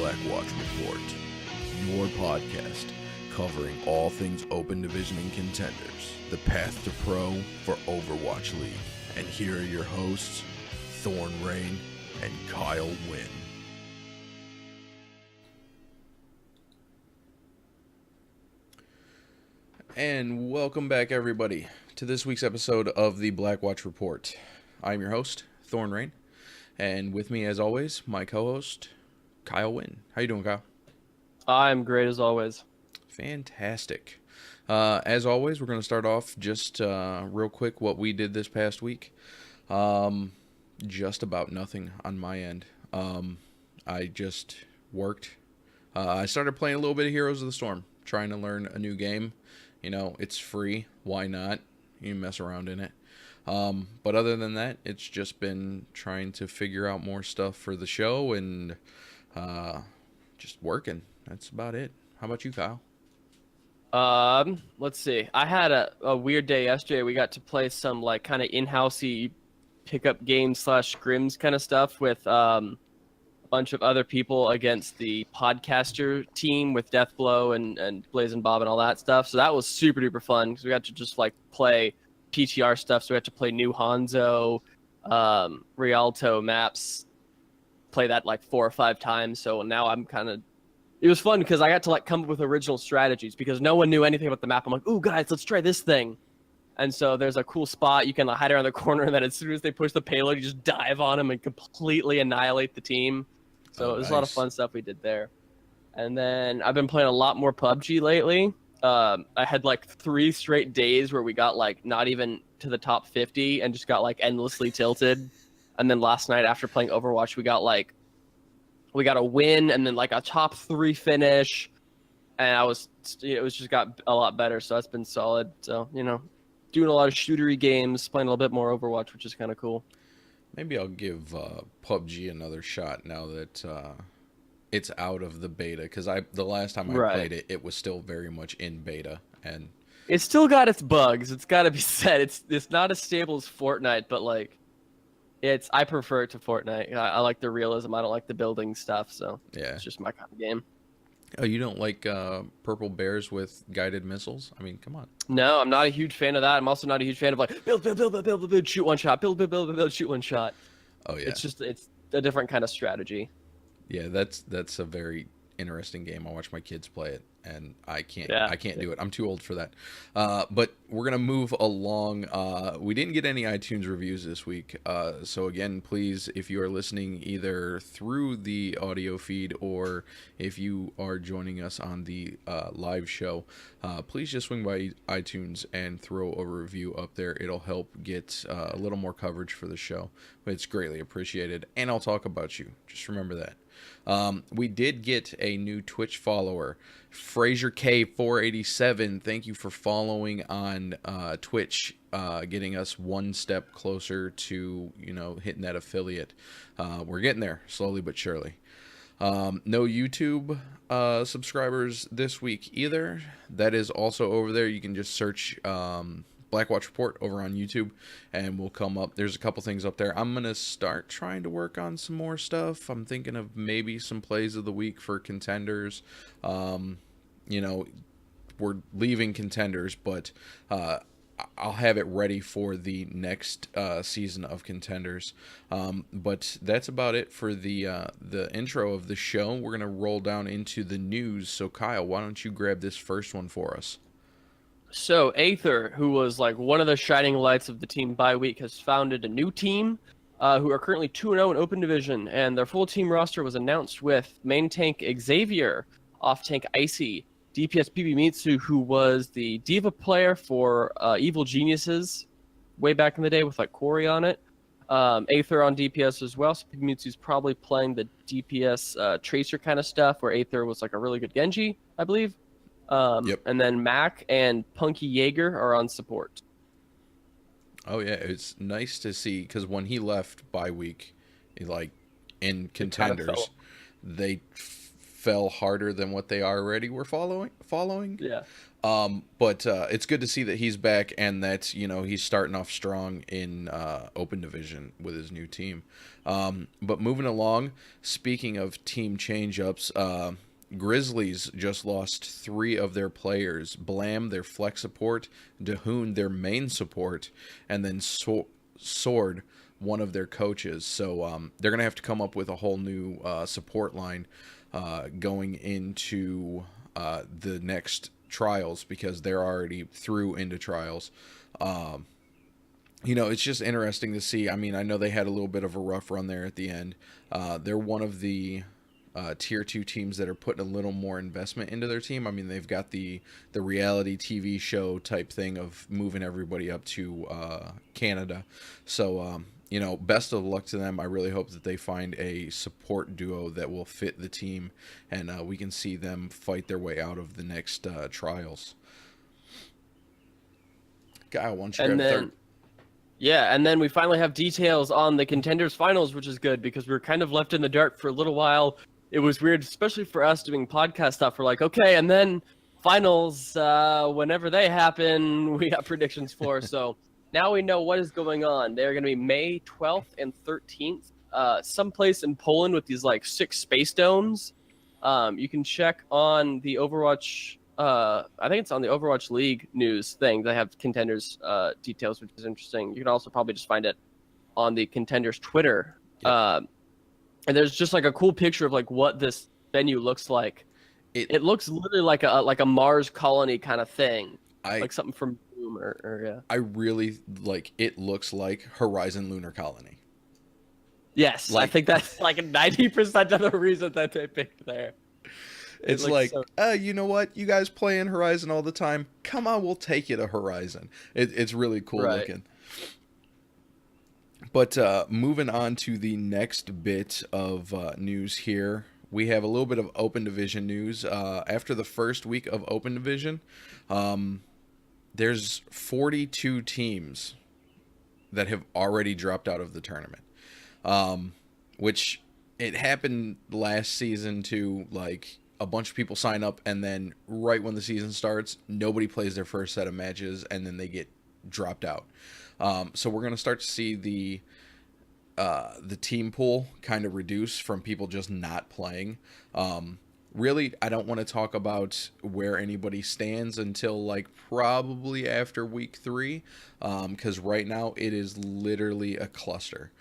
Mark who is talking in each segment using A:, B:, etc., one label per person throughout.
A: Blackwatch Report, your podcast covering all things Open Division and Contenders, the path to pro for Overwatch League. And here are your hosts, Thorn Rain and Kyle Wynn. And welcome back, everybody, to this week's episode of the Blackwatch Report. I'm your host, Thorn Rain, and with me, as always, my co-host, Kyle Wynn. How you doing, Kyle?
B: I'm great as always.
A: Fantastic. As always, we're going to start off just real quick what we did this past week. Just about nothing on my end. I just worked. I started playing a little bit of Heroes of the Storm, trying to learn a new game. You know, it's free. Why not? You can mess around in it. But other than that, it's just been trying to figure out more stuff for the show and just working. That's about it. How about you, Kyle?
B: Let's see. I had a weird day yesterday. We got to play some like kind of in-housey pickup games / scrims kind of stuff with a bunch of other people against the podcaster team with Deathblow and Blaze and Bob and all that stuff. So that was super duper fun because we got to just like play PTR stuff. So we had to play New Hanzo, Rialto maps, play that like 4 or 5 times. So now I'm kind of, it was fun because I got to like come up with original strategies because no one knew anything about the map. I'm like, ooh guys, let's try this thing. And so there's a cool spot you can like hide around the corner, and then as soon as they push the payload, you just dive on them and completely annihilate the team. So it was a lot of fun stuff we did there. And then I've been playing a lot more PUBG lately. I had like 3 straight days where we got like not even to the top 50 and just got like endlessly tilted. And then last night after playing Overwatch, we got a win and then like a top 3 finish. And it was just got a lot better. So that's been solid. So, you know, doing a lot of shootery games, playing a little bit more Overwatch, which is kind of cool.
A: Maybe I'll give PUBG another shot now that it's out of the beta, because the last time I played it, it was still very much in beta, and
B: it's still got its bugs. It's got to be said. It's not as stable as Fortnite, but like, I prefer it to Fortnite. I like the realism. I don't like the building stuff. So yeah, it's just my kind of game.
A: Oh, you don't like purple bears with guided missiles? I mean, come on.
B: No, I'm not a huge fan of that. I'm also not a huge fan of like build, shoot one shot, build, shoot one shot.
A: Oh yeah.
B: It's a different kind of strategy.
A: Yeah, that's a very interesting game. I watch my kids play it, and I can't do it. I'm too old for that. But we're gonna move along. We didn't get any iTunes reviews this week, so again, please, if you are listening either through the audio feed or if you are joining us on the live show, please just swing by iTunes and throw a review up there. It'll help get a little more coverage for the show. It's greatly appreciated, and I'll talk about you. Just remember that. We did get a new Twitch follower, Fraser K487. Thank you for following on Twitch, getting us one step closer to, you know, hitting that affiliate. We're getting there slowly but surely. No YouTube subscribers this week either. That is also over there. You can just search Blackwatch Report over on YouTube, and we'll come up. There's a couple things up there. I'm gonna start trying to work on some more stuff. I'm thinking of maybe some plays of the week for Contenders. You know, we're leaving Contenders, but I'll have it ready for the next season of Contenders. But that's about it for the intro of the show. We're gonna roll down into the news. So Kyle, why don't you grab this first one for us?
B: So Aether, who was like one of the shining lights of the team by week, has founded a new team who are currently 2-0 in Open Division, and their full team roster was announced with main tank Xavier, off tank Icy, DPS PB Mitsu, who was the diva player for Evil Geniuses way back in the day with like Quarry on it. Aether on DPS as well, so PB Mitsu's probably playing the DPS Tracer kind of stuff, where Aether was like a really good Genji, I believe.
A: Yep.
B: And then Mac and Punky Jaeger are on support.
A: Oh yeah, it's nice to see, because when he left by week, like in Contenders, they fell harder than what they already were following.
B: Yeah.
A: But it's good to see that he's back and that, he's starting off strong in Open Division with his new team. But moving along, speaking of team change-ups, Grizzlies just lost 3 of their players. Blam, their flex support, Dahoon, their main support, and then Sword, one of their coaches. So they're going to have to come up with a whole new support line going into the next trials, because they're already through into trials. It's just interesting to see. I mean, I know they had a little bit of a rough run there at the end. They're one of the tier 2 teams that are putting a little more investment into their team. I mean, they've got the reality TV show type thing of moving everybody up to Canada. So best of luck to them. I really hope that they find a support duo that will fit the team, and we can see them fight their way out of the next trials. Kyle, why don't you grab third?
B: Yeah, and then we finally have details on the Contenders finals, which is good because we were kind of left in the dark for a little while. It was weird, especially for us doing podcast stuff. We're like, okay, and then finals, whenever they happen, we got predictions for. So now we know what is going on. They're going to be May 12th and 13th, someplace in Poland with these 6 space domes. You can check on the Overwatch. I think it's on the Overwatch League news thing. They have Contenders details, which is interesting. You can also probably just find it on the Contenders Twitter. Yep. And there's just a cool picture of what this venue looks like. It looks literally like a Mars colony kind of thing, like something from Doom or yeah.
A: I really it. Looks like Horizon Lunar Colony.
B: Yes, I think that's 90% of the reason that they picked there.
A: It's you know what? You guys play in Horizon all the time. Come on, we'll take you to Horizon. It's really cool looking. But moving on to the next bit of news here, we have a little bit of Open Division news. After the first week of Open Division, there's 42 teams that have already dropped out of the tournament, which it happened last season too. A bunch of people sign up, and then right when the season starts, nobody plays their first set of matches, and then they get dropped out. So we're going to start to see the team pool kind of reduce from people just not playing. Really, I don't want to talk about where anybody stands until probably after week 3, because right now it is literally a cluster.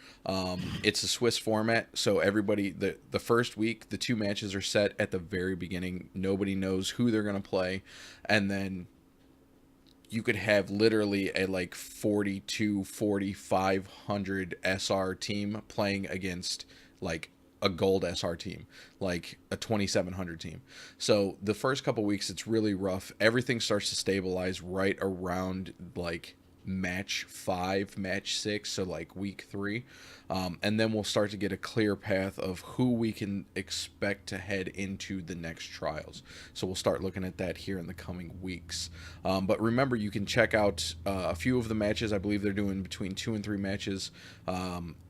A: It's a Swiss format, so everybody, the first week, the 2 matches are set at the very beginning. Nobody knows who they're going to play, and then you could have literally a 4,500 SR team playing against a gold SR team, a 2,700 team. So the first couple weeks, it's really rough. Everything starts to stabilize right around match 5, match 6, so week 3. And then we'll start to get a clear path of who we can expect to head into the next trials. So we'll start looking at that here in the coming weeks. But remember, you can check out a few of the matches. I believe they're doing between 2 and 3 matches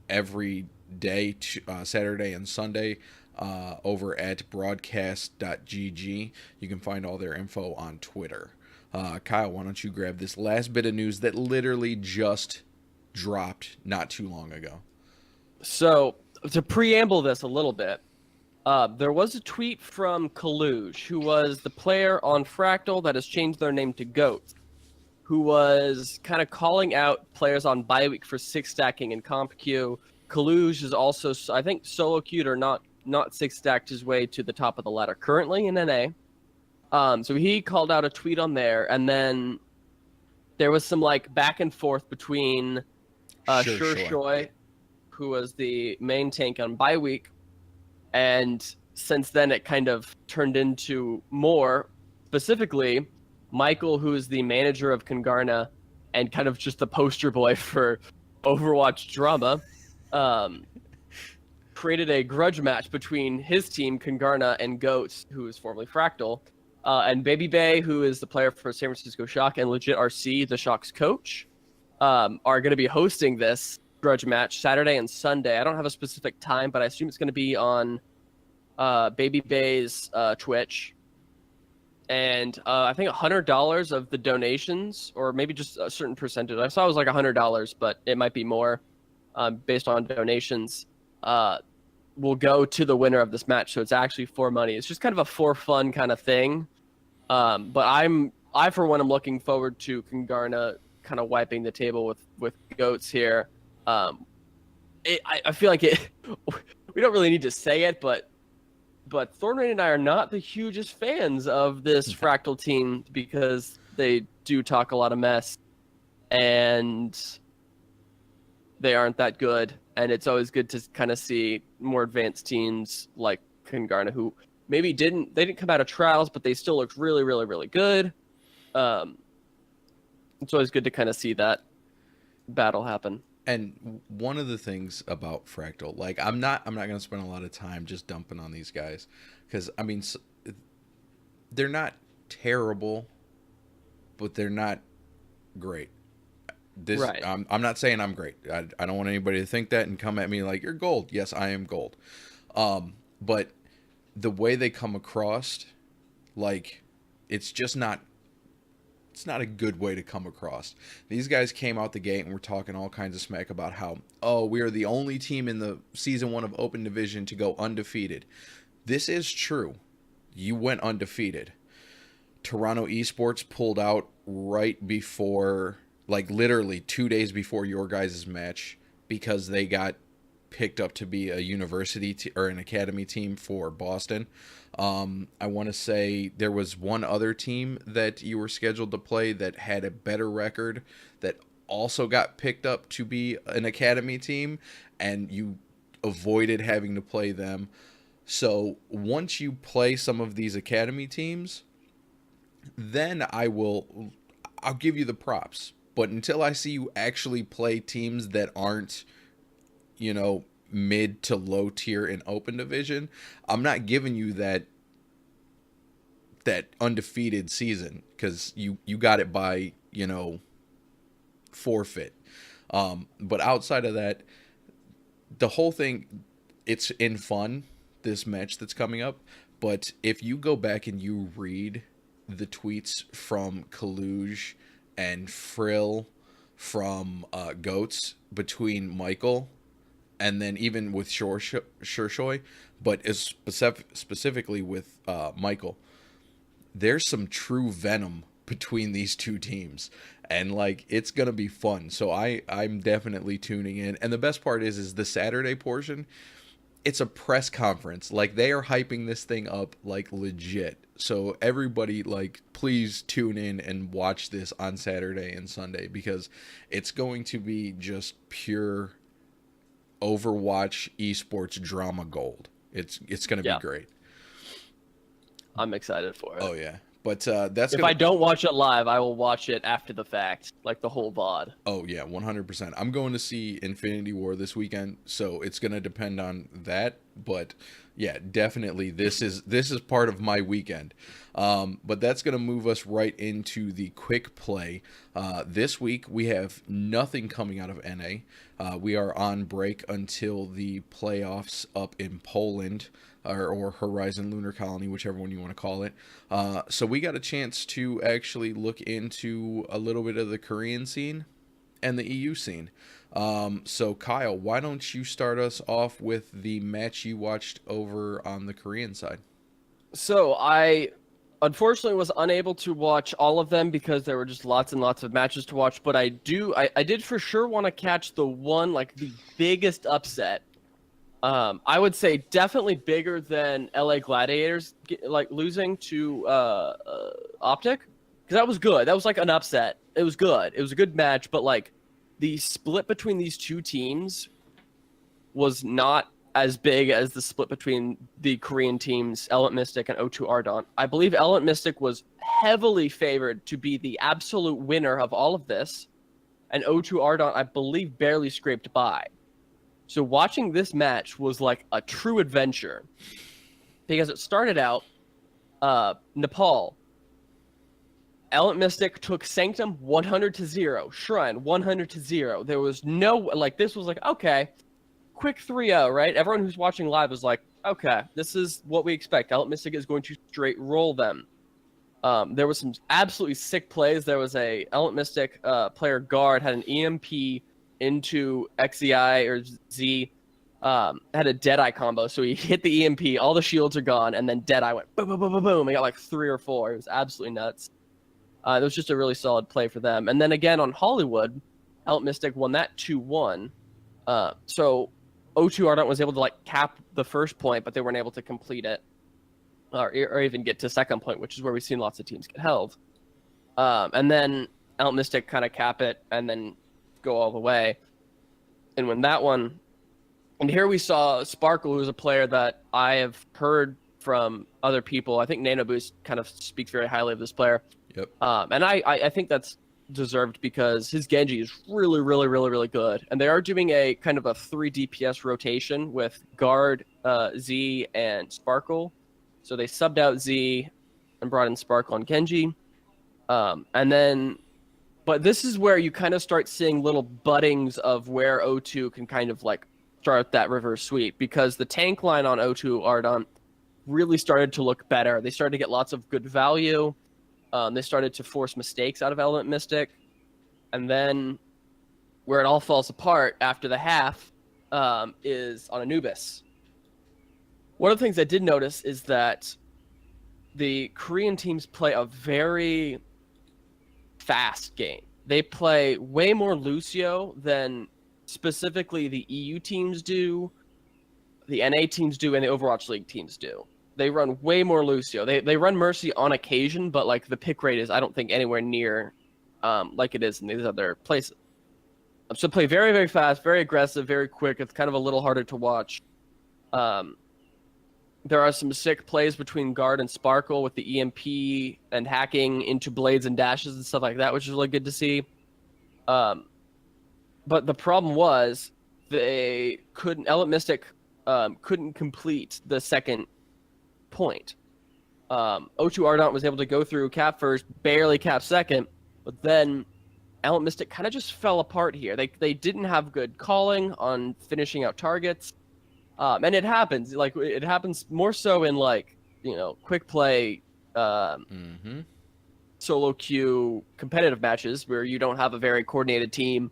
A: every day, Saturday and Sunday, over at broadcast.gg. You can find all their info on Twitter. Kyle, why don't you grab this last bit of news that literally just dropped not too long ago?
B: So, to preamble this a little bit, there was a tweet from Kaluge, who was the player on Fractal that has changed their name to Goat, who was kind of calling out players on bye week for 6 stacking in comp queue. Kaluge is also, I think, solo queued or not 6 stacked his way to the top of the ladder currently in NA. So he called out a tweet on there, and then there was some back and forth between Shoy, who was the main tank on bye week, and since then it kind of turned into more, specifically Michael, who is the manager of Congarna and kind of just the poster boy for Overwatch drama, created a grudge match between his team, Congarna, and Goats, who is formerly Fractal, and Baby Bay, who is the player for San Francisco Shock, and Legit RC, the Shock's coach, are going to be hosting this grudge match Saturday and Sunday. I don't have a specific time, but I assume it's going to be on Baby Bay's Twitch. and I think $100 of the donations, or maybe just a certain percentage. I saw it was like $100, but it might be more, based on donations. Will go to the winner of this match. So it's actually for money. It's just kind of a for fun kind of thing. But I for one am looking forward to Kungarna kind of wiping the table with goats here. I feel like it. We don't really need to say it, but Thornrain and I are not the hugest fans of this Fractal team because they do talk a lot of mess, and they aren't that good. And it's always good to kind of see more advanced teams like Kungarna, who maybe didn't come out of trials, but they still looked really, really, really good. It's always good to kind of see that battle happen.
A: And one of the things about Fractal, like I'm not going to spend a lot of time just dumping on these guys, because I mean, they're not terrible, but they're not great. Right. I'm not saying I'm great. I don't want anybody to think that and come at me like you're gold. Yes, I am gold. But the way they come across, like, it's just not. It's not a good way to come across. These guys came out the gate and were talking all kinds of smack about how, oh, we are the only team in the season 1 of Open Division to go undefeated. This is true. You went undefeated. Toronto Esports pulled out right before, like literally 2 days before your guys' match, because they got picked up to be a university or an academy team for Boston. I want to say there was one other team that you were scheduled to play that had a better record that also got picked up to be an academy team, and you avoided having to play them. So once you play some of these academy teams, then I'll give you the props. But until I see you actually play teams that aren't, mid to low tier in Open Division, I'm not giving you that undefeated season, because you got it by forfeit. But outside of that, the whole thing, it's in fun, this match that's coming up. But if you go back and you read the tweets from Kaluge and Frill from Goats between Michael, and then even with Shershoy, but as specifically with Michael, there's some true venom between these two teams, and like it's gonna be fun. So I'm definitely tuning in. And the best part is the Saturday portion. It's a press conference. Like, they are hyping this thing up like legit. So everybody, like, please tune in and watch this on Saturday and Sunday, because it's going to be just pure Overwatch esports drama gold. It's going to be great.
B: I'm excited for it.
A: Oh yeah. But
B: if I don't watch it live, I will watch it after the fact, like the whole VOD.
A: Oh yeah, 100%. I'm going to see Infinity War this weekend, so it's going to depend on that. But yeah, definitely this is part of my weekend. But that's going to move us right into the quick play. This week we have nothing coming out of NA. We are on break until the playoffs up in Poland. Or Horizon Lunar Colony, whichever one you want to call it. So we got a chance to actually look into a little bit of the Korean scene and the EU scene. So Kyle, why don't you start us off with the match you watched over on the Korean side?
B: So I unfortunately was unable to watch all of them because there were just lots and lots of matches to watch. But I did for sure want to catch the one, like the biggest upset. I would say definitely bigger than LA Gladiators like losing to Optic, because that was good. That was like an upset. It was good. It was a good match, but like the split between these two teams was not as big as the split between the Korean teams Element Mystic and O2 Ardent. I believe Element Mystic was heavily favored to be the absolute winner of all of this, and O2 Ardent, I believe, barely scraped by. So watching this match was like a true adventure, because it started out Nepal. Element Mystic took Sanctum 100-0, Shrine 100-0. There was no, like, this was like, okay, quick 3-0, right? Everyone who's watching live was like, okay, this is what we expect. Element Mystic is going to straight roll them. There was some absolutely sick plays. There was a Element Mystic player guard had an EMP into XEI or Z, had a Deadeye combo. So he hit the EMP, all the shields are gone, and then Deadeye went boom, boom, boom, boom, boom. He got like 3 or 4. It was absolutely nuts. It was just a really solid play for them. And then again on Hollywood, Element Mystic won that 2-1. So O2 Ardent was able to like cap the first point, but they weren't able to complete it. Or even get to second point, which is where we've seen lots of teams get held. And then Element Mystic kind of cap it and then go all the way and win that one. And here we saw Sparkle, who's a player that I have heard from other people. I think Nano Boost kind of speaks very highly of this player.
A: Yep.
B: And I think that's deserved because his Genji is really, really, really, really good. And they are doing a kind of a 3 DPS rotation with Guard, Z, and Sparkle. So they subbed out Z and brought in Sparkle and Genji. And then, but this is where you kind of start seeing little buddings of where O2 can kind of like start that reverse sweep, because the tank line on O2 Ardent really started to look better. They started to get lots of good value. They started to force mistakes out of Element Mystic. And then where it all falls apart after the half is on Anubis. One of the things I did notice is that the Korean teams play a very fast game. They play way more Lucio than specifically the EU teams do, the NA teams do, and the Overwatch League teams do. They run way more Lucio. They run Mercy on occasion, but like the pick rate is, I don't think, anywhere near like it is in these other places. So play very, very fast, very aggressive, very quick. It's kind of a little harder to watch. There are some sick plays between Guard and Sparkle with the EMP and hacking into blades and dashes and stuff like that, which is really good to see. But the problem was Element Mystic couldn't complete the second point. O2 Ardent was able to go through cap first, barely cap second, but then Element Mystic kind of just fell apart here. They didn't have good calling on finishing out targets. And it happens. Like, it happens more so in, like, quick play, solo queue competitive matches where you don't have a very coordinated team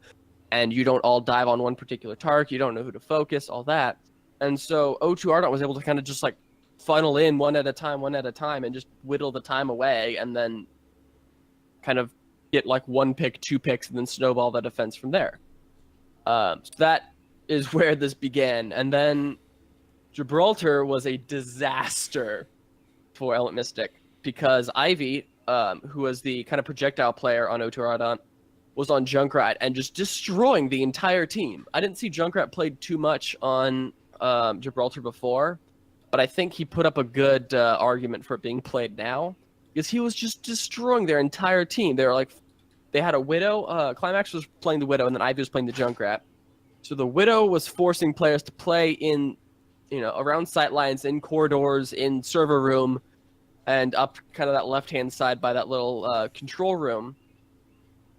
B: and you don't all dive on one particular target. You don't know who to focus, all that. And so O2 Ardent was able to kind of just, like, funnel in one at a time, and just whittle the time away, and then kind of get, like, 1 pick, 2 picks, and then snowball the defense from there. So that is where this began. And then Gibraltar was a disaster for Element Mystic because Ivy, who was the kind of projectile player on O2 Ardent, was on Junkrat and just destroying the entire team. I didn't see Junkrat played too much on Gibraltar before, but I think he put up a good argument for it being played now because he was just destroying their entire team. They had a Widow. Climax was playing the Widow, and then Ivy was playing the Junkrat. So the Widow was forcing players to play in, around sight lines, in corridors, in server room, and up kind of that left-hand side by that little control room.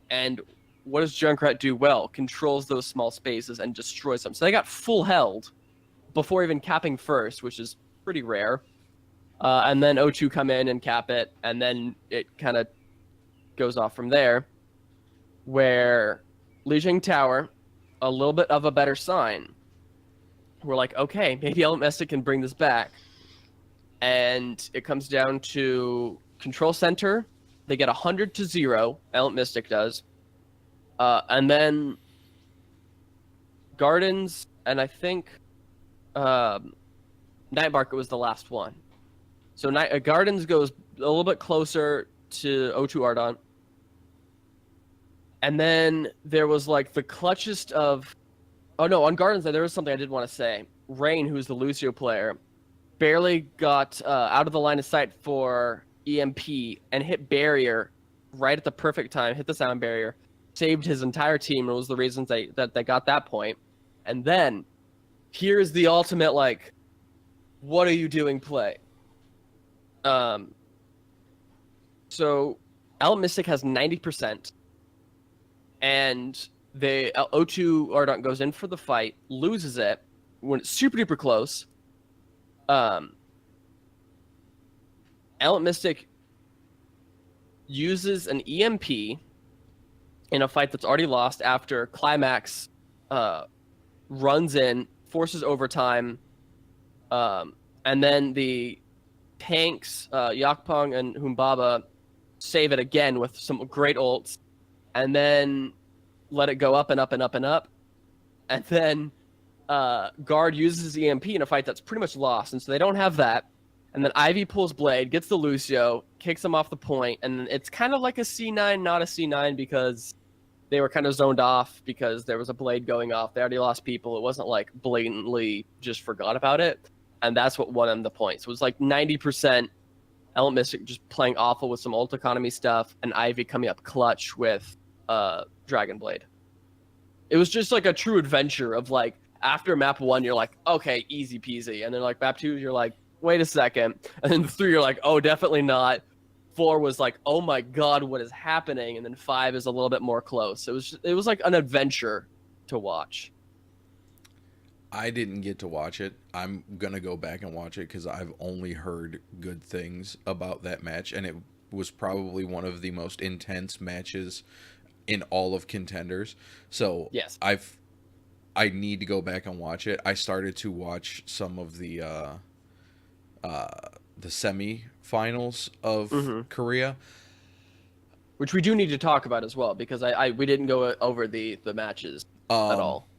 B: And what does Junkrat do well? Controls those small spaces and destroys them. So they got full held before even capping first, which is pretty rare. And then O2 come in and cap it, and then it kind of goes off from there, where Lijiang Tower, a little bit of a better sign. We're like, okay, maybe Element Mystic can bring this back. And it comes down to Control Center. They get 100-0, Element Mystic does. And then Gardens, and I think Night Market was the last one. So Gardens goes a little bit closer to O2 Ardent. And then there was like the clutchest of... Oh no, on Gardens there was something I did want to say. Rain, who's the Lucio player, barely got out of the line of sight for EMP and hit barrier right at the perfect time, hit the sound barrier, saved his entire team, and was the reasons that they got that point. And then, here's the ultimate, like, what are you doing play? So, Element Mystic has 90%. And O2 Ardent goes in for the fight, loses it when it's super duper close. Element Mystic uses an EMP in a fight that's already lost after Climax runs in, forces overtime, and then the tanks, Yakpong and Humbaba, save it again with some great ults, and then let it go up and up and up and up. And then Guard uses EMP in a fight that's pretty much lost, and so they don't have that. And then Ivy pulls Blade, gets the Lucio, kicks him off the point, and it's kind of like a C9, not a C9, because they were kind of zoned off because there was a Blade going off. They already lost people. It wasn't like blatantly just forgot about it. And that's what won them the points. It was like 90% Element Mystic just playing awful with some ult economy stuff, and Ivy coming up clutch with Dragon Blade. It was just like a true adventure of like, after map 1, you're like, okay, easy peasy. And then like map 2, you're like, wait a second. And then 3, you're like, oh, definitely not. 4 was like, oh my god, what is happening? And then 5 is a little bit more close. It was like an adventure to watch.
A: I didn't get to watch it. I'm gonna go back and watch it because I've only heard good things about that match, and it was probably one of the most intense matches in all of Contenders. So
B: yes,
A: I need to go back and watch it. I started to watch some of the semi-finals of Korea,
B: which we do need to talk about as well, because we didn't go over the matches at all.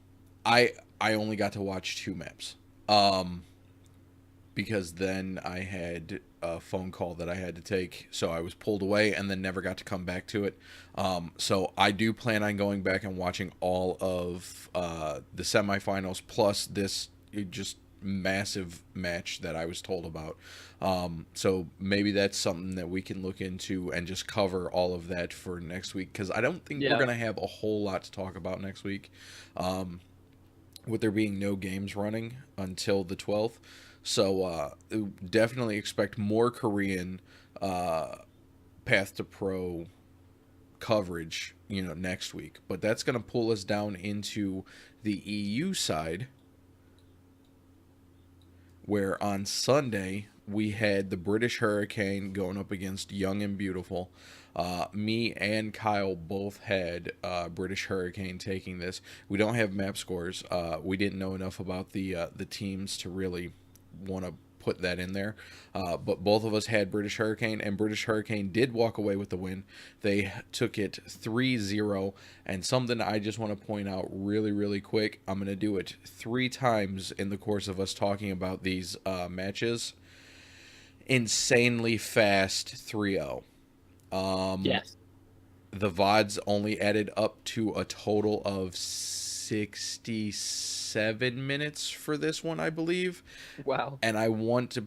A: I only got to watch 2 maps, because then I had a phone call that I had to take, so I was pulled away and then never got to come back to it. So I do plan on going back and watching all of the semifinals plus this just massive match that I was told about. So maybe that's something that we can look into and just cover all of that for next week, because I don't think we're going to have a whole lot to talk about next week. With there being no games running until the 12th. So definitely expect more Korean Path to Pro coverage, next week. But that's going to pull us down into the EU side, where on Sunday we had the British Hurricane going up against Young and Beautiful. Me and Kyle both had British Hurricane taking this. We don't have map scores. We didn't know enough about the teams to really want to put that in there. But both of us had British Hurricane, and British Hurricane did walk away with the win. They took it 3-0, and something I just want to point out really, really quick. I'm going to do it 3 times in the course of us talking about these matches. Insanely fast 3-0.
B: Yes.
A: The VODs only added up to a total of 67 minutes for this one, I believe.
B: Wow.
A: And I want to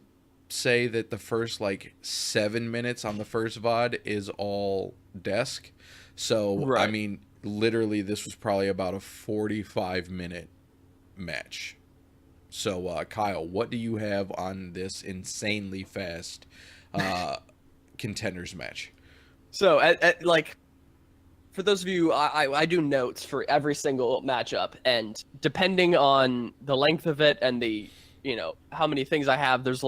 A: say that the first 7 minutes on the first VOD is all desk. So, right. I mean, literally this was probably about a 45-minute match. So, Kyle, what do you have on this insanely fast Contenders match?
B: So, for those of you, I do notes for every single matchup, and depending on the length of it and the, how many things I have, there's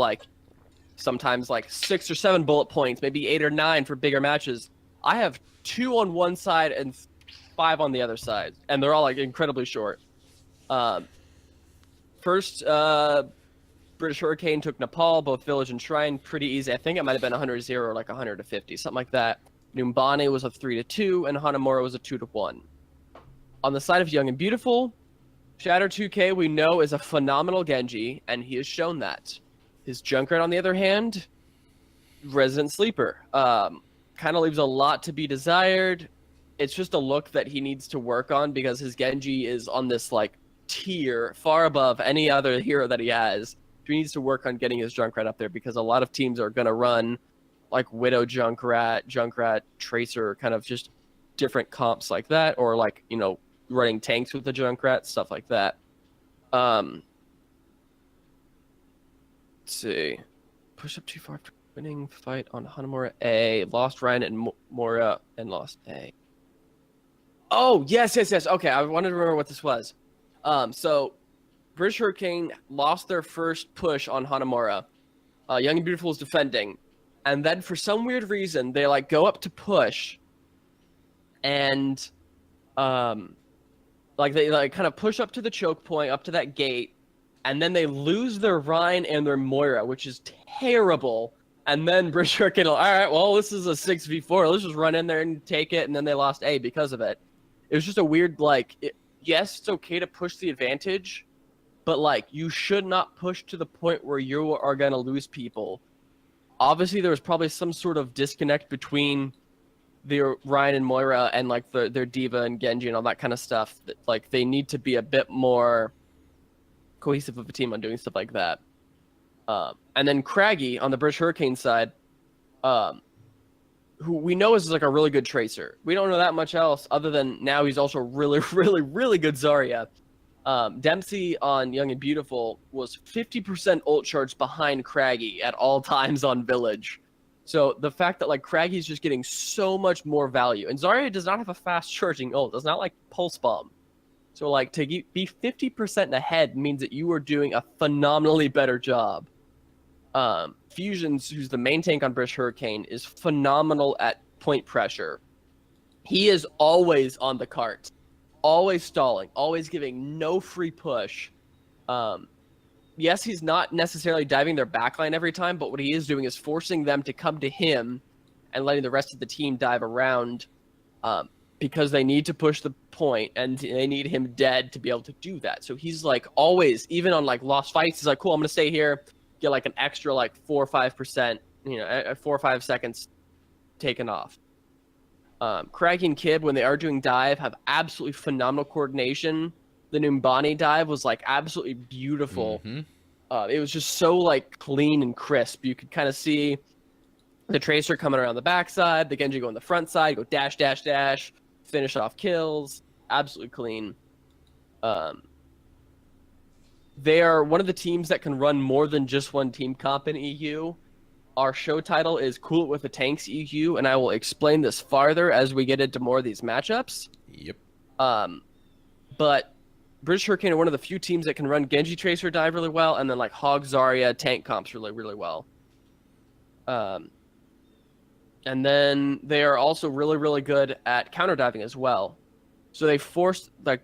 B: sometimes 6 or 7 bullet points, maybe 8 or 9 for bigger matches. I have 2 on one side and 5 on the other side, and they're all incredibly short. First, British Hurricane took Nepal, both Village and Shrine, pretty easy. I think it might have been 100-0 or 100-50, something like that. Numbani was a 3-2, and Hanamura was a 2-1. On the side of Young and Beautiful, Shatter 2K we know is a phenomenal Genji, and he has shown that. His Junkrat, on the other hand, Resident Sleeper. Kind of leaves a lot to be desired. It's just a look that he needs to work on, because his Genji is on this tier far above any other hero that he has. He needs to work on getting his Junkrat up there, because a lot of teams are going to run Widow Junkrat, Tracer, kind of just different comps like that, or running tanks with the Junkrat, stuff like that. Let's see. Push up too far after winning fight on Hanamura A. Lost Ryan and Mora and lost A. Oh, yes. Okay, I wanted to remember what this was. So British Hurricane lost their first push on Hanamura. Young and Beautiful was defending. And then for some weird reason, they like go up to push, and like they like kind of push up to the choke point, up to that gate, and then they lose their Rhine and their Moira, which is terrible. And then British Hurricane, all right, well, this is a 6v4. Let's just run in there and take it. And then they lost A because of it. It was just a weird, like, yes, it's okay to push the advantage, but like you should not push to the point where you are going to lose people. Obviously, there was probably some sort of disconnect between their Ryan and Moira and like their Diva and Genji and all that kind of stuff. That, like they need to be a bit more cohesive of a team on doing stuff like that. And then Craggy on the British Hurricane side, who we know is like a really good tracer. We don't know that much else other than now he's also really, really, really good Zarya. Dempsey on Young and Beautiful was 50% ult charge behind Craggy at all times on Village. So the fact that like Craggy's just getting so much more value, and Zarya does not have a fast charging ult, does not like pulse bomb. So like to be 50% ahead means that you are doing a phenomenally better job. Fusions, who's the main tank on British Hurricane, is phenomenal at point pressure. He is always on the cart, always stalling, always giving no free push. Yes, he's not necessarily diving their backline every time, but what he is doing is forcing them to come to him and letting the rest of the team dive around because they need to push the point and they need him dead to be able to do that. So he's like always, even on like lost fights, he's like, cool, I'm going to stay here, get like an extra like 4 or 5%, 4 or 5 seconds taken off. Craggy and Kib, when they are doing dive, have absolutely phenomenal coordination. The Numbani dive was like absolutely beautiful. Mm-hmm. It was just so like clean and crisp. You could kind of see the Tracer coming around the backside, the Genji go on the front side, go dash, dash, dash, finish off kills. Absolutely clean. They are one of the teams that can run more than just one team comp in EU. Our show title is Cool It With the Tanks EU, and I will explain this farther as we get into more of these matchups.
A: Yep.
B: But British Hurricane are one of the few teams that can run Genji Tracer dive really well, and then like Hog Zarya tank comps really, really well. And then they are also really, really good at counter diving as well. So they forced like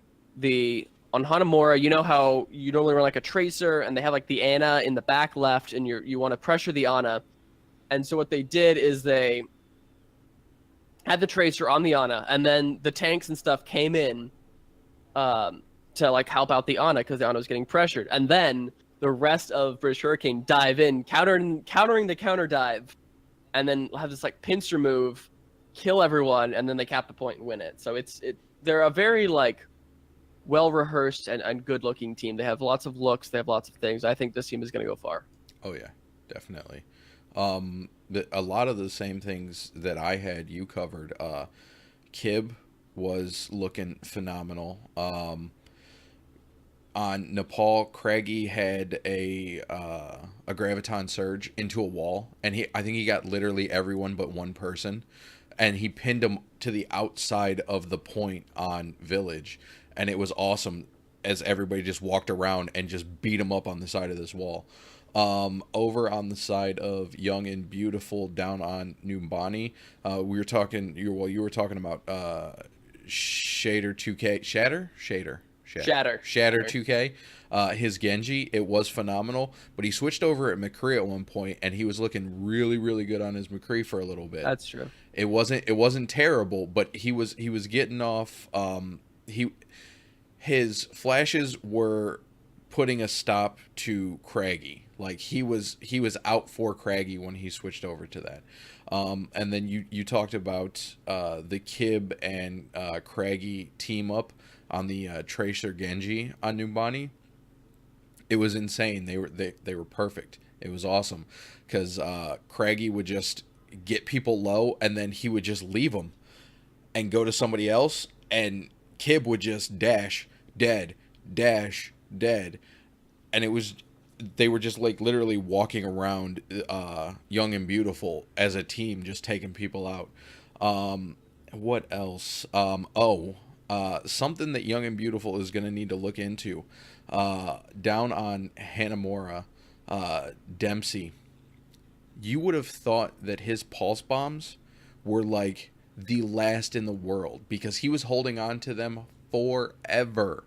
B: on Hanamura, you know how you normally run like a tracer and they have like the Ana in the back left and you want to pressure the Ana. And so what they did is they had the tracer on the Ana, and then the tanks and stuff came in to like help out the Ana because the Ana was getting pressured. And then the rest of British Hurricane dive in, countering the counter dive, and then have this like pincer move, kill everyone, and then they cap the point and win it. So they're a very like well-rehearsed and good-looking team. They have lots of looks. They have lots of things. I think this team is going to go far.
A: Oh, yeah, definitely. A lot of the same things that I had you covered. Kib was looking phenomenal. On Nepal, Craggy had a graviton surge into a wall, and I think he got literally everyone but one person, and he pinned him to the outside of the point on Village, and it was awesome as everybody just walked around and just beat him up on the side of this wall. Over on the side of Young and Beautiful down on Numbani, you were talking about Shader 2K, Shatter 2K, his Genji. It was phenomenal, but he switched over at McCree at one point, and he was looking really, really good on his McCree for a little bit.
B: That's true.
A: It wasn't terrible, but he was getting off. His flashes were putting a stop to Craggy. Like he was out for Craggy when he switched over to that. And then you talked about the Kib and Craggy team up on the Tracer Genji on Numbani. It was insane. They were perfect. It was awesome because Craggy would just get people low, and then he would just leave them and go to somebody else, and Kib would just dash dead, and they were just like literally walking around Young and Beautiful as a team, just taking people out. What else? Something that Young and Beautiful is going to need to look into. Down on Hanamura, Dempsey. you would have thought that his pulse bombs were like the last in the world because he was holding on to them forever.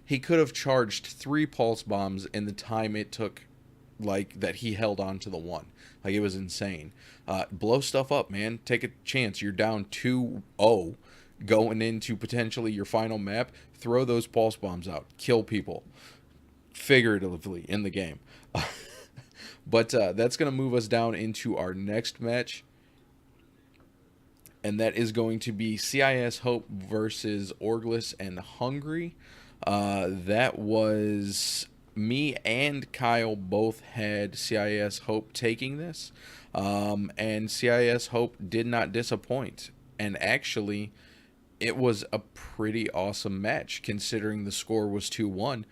A: He could have charged 3 pulse bombs in the time it took, like, that he held on to the one. Like, it was insane. Blow stuff up, man. Take a chance. You're down 2-0 going into potentially your final map. Throw those pulse bombs out. Kill people. Figuratively in the game. But that's going to move us down into our next match. And that is going to be CIS Hope versus Orglis and Hungry. That was me and Kyle both had CIS Hope taking this. And CIS Hope did not disappoint. And actually, it was a pretty awesome match considering the score was 2-1.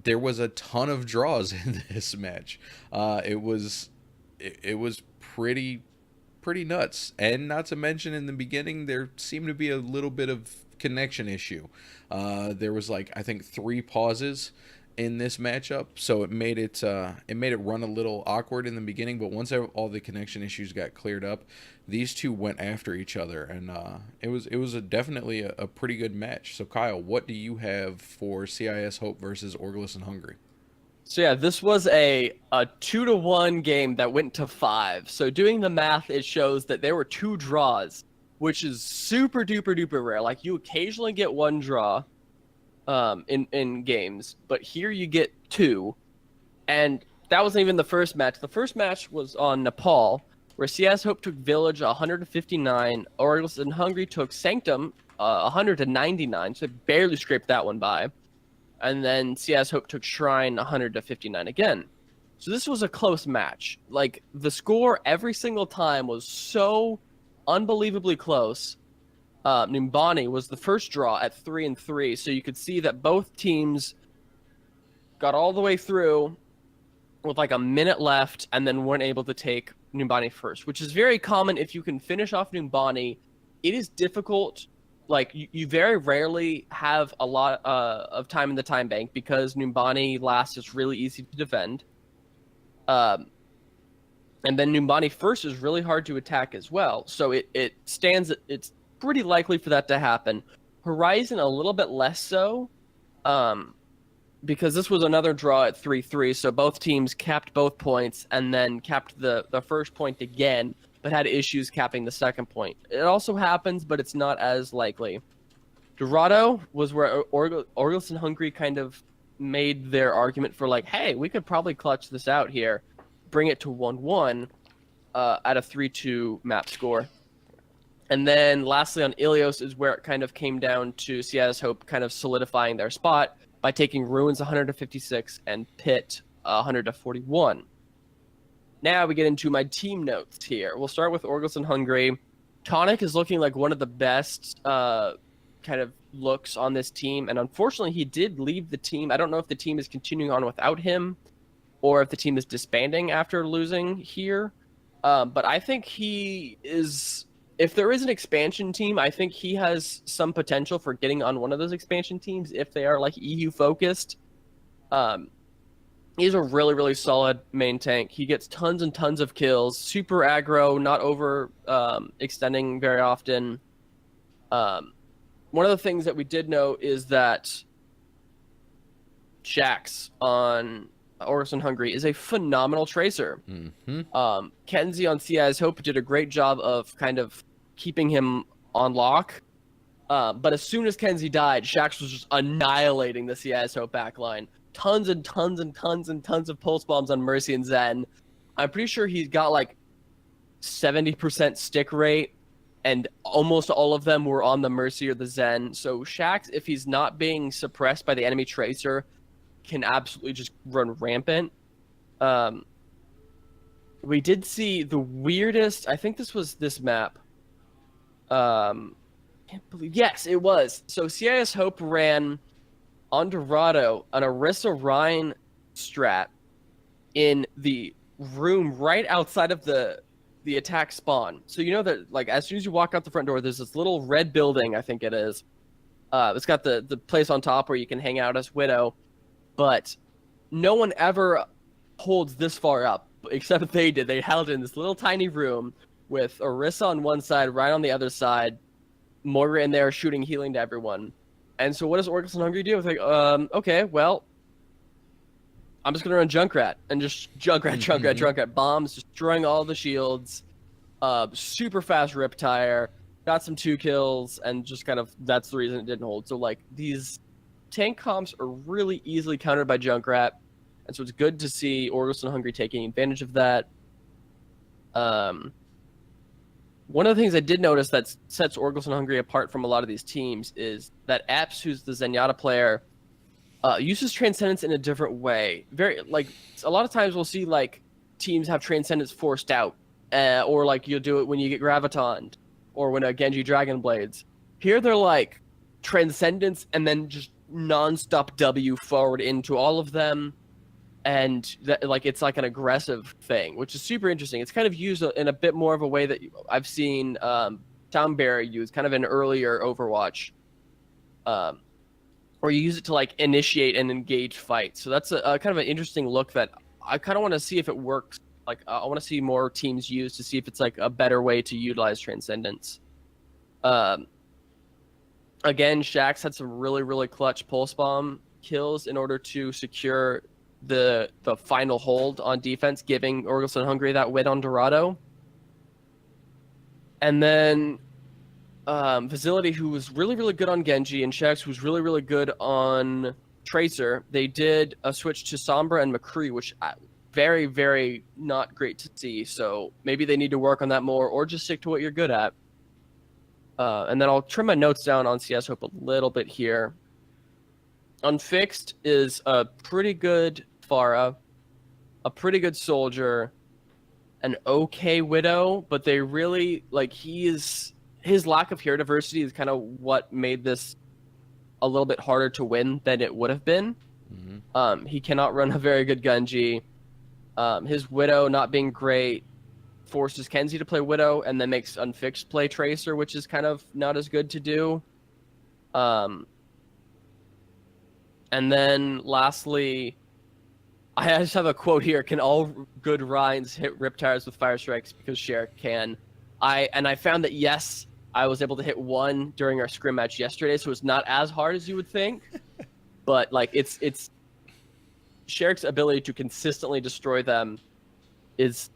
A: There was a ton of draws in this match. It was pretty nuts. And not to mention, in the beginning, there seemed to be a little bit of connection issue. There was, like, I think 3 pauses in this matchup, so it made it run a little awkward in the beginning. But once all the connection issues got cleared up, these two went after each other, and it was definitely a pretty good match. So Kyle, what do you have for CIS Hope versus Orglis and Hungry?
B: So yeah, this was a 2-1 game that went to 5. So doing the math, it shows that there were 2 draws, which is super duper duper rare. Like, you occasionally get 1 draw in games, but here you get 2. And that wasn't even the first match. The first match was on Nepal, where CS Hope took Village 159, Orglis and Hungry took Sanctum 199, so they barely scraped that one by. And then CS Hope took Shrine 100-59 again. So this was a close match. Like, the score every single time was so unbelievably close. Nimbani was the first draw at 3-3, so you could see that both teams got all the way through with like a minute left and then weren't able to take Nimbani first, which is very common. If you can finish off Nimbani, it is difficult. Like, you very rarely have a lot of time in the time bank because Numbani last is really easy to defend. And then Numbani first is really hard to attack as well. So it's pretty likely for that to happen. Horizon a little bit less so, because this was another draw at 3-3. So both teams capped both points and then capped the first point again, but had issues capping the second point. It also happens, but it's not as likely. Dorado was where Orglis and Hungry kind of made their argument for, like, hey, we could probably clutch this out here, bring it to 1-1 at a 3-2 map score. And then lastly on Ilios is where it kind of came down to CIS Hope kind of solidifying their spot by taking Ruins 100-56 and Pit 100-41. Now we get into my team notes here. We'll start with Orglis and Hungry. Tonic is looking like one of the best kind of looks on this team, and unfortunately he did leave the team. I don't know if the team is continuing on without him or if the team is disbanding after losing here. But I think he is, if there is an expansion team, I think he has some potential for getting on one of those expansion teams if they are like EU focused. He's a really, really solid main tank. He gets tons and tons of kills, super aggro, not over extending very often. One of the things that we did know is that Jax on Orglis and Hungry is a phenomenal tracer.
A: Mm-hmm.
B: Kenzie on CIS Hope did a great job of kind of keeping him on lock. But as soon as Kenzie died, Shax was just annihilating the CIS Hope backline. Tons and tons and tons and tons of pulse bombs on Mercy and Zen. I'm pretty sure he's got like 70% stick rate, and almost all of them were on the Mercy or the Zen. So Shax, if he's not being suppressed by the enemy tracer, can absolutely just run rampant. We did see the weirdest, I think this was this map. Can't believe, yes, it was. So CIS Hope ran on Dorado an Orisa Rhine strat in the room right outside of the attack spawn. So you know that, like, as soon as you walk out the front door, there's this little red building, I think it is. It's got the place on top where you can hang out as Widow, but no one ever holds this far up. except they did. They held it in this little tiny room with Orisa on one side, Ryan on the other side, Moira in there shooting healing to everyone. And so what does Orcus and Hungry do? It's like, okay, well, I'm just gonna run Junkrat and just Junkrat, bombs, destroying all the shields. Super fast Riptire, got some 2 kills, and just kind of that's the reason it didn't hold. So like these tank comps are really easily countered by Junkrat, and so it's good to see Orcus and Hungry taking advantage of that. One of the things I did notice that sets Orgles and Hungry apart from a lot of these teams is that Epps, who's the Zenyatta player, uses Transcendence in a different way. Very like a lot of times we'll see like teams have Transcendence forced out, or like you'll do it when you get Gravitoned, or when a Genji Dragon Blades. Here they're like Transcendence and then just non-stop W forward into all of them. And that, like it's like an aggressive thing, which is super interesting. It's kind of used in a bit more of a way that I've seen Townberry use, kind of in earlier Overwatch, where you use it to like initiate and engage fights. So that's a kind of an interesting look that I kind of want to see if it works. Like I want to see more teams use to see if it's like a better way to utilize Transcendence. Again, Shaxx had some really clutch pulse bomb kills in order to secure the final hold on defense, giving Orgles and Hungry that win on Dorado. And then Facility, who was really good on Genji, and Shaxx, who's really good on Tracer, they did a switch to Sombra and McCree, which very not great to see. So maybe they need to work on that more, or just stick to what you're good at. And then I'll trim my notes down on CS Hope a little bit here. Unfixed is a pretty good Pharah, a pretty good Soldier, an okay Widow, but they really like his lack of hero diversity is kind of what made this a little bit harder to win than it would have been. Mm-hmm. He cannot run a very good Genji. His Widow not being great forces Kenzie to play Widow, and then makes Unfixed play Tracer, which is kind of not as good to do. And then lastly, I just have a quote here. Can all good Rhines hit Riptires with Fire Strikes? Because Cher can. I found that yes, I was able to hit one during our scrim match yesterday, so it's not as hard as you would think. But like it's Sherrick's ability to consistently destroy them is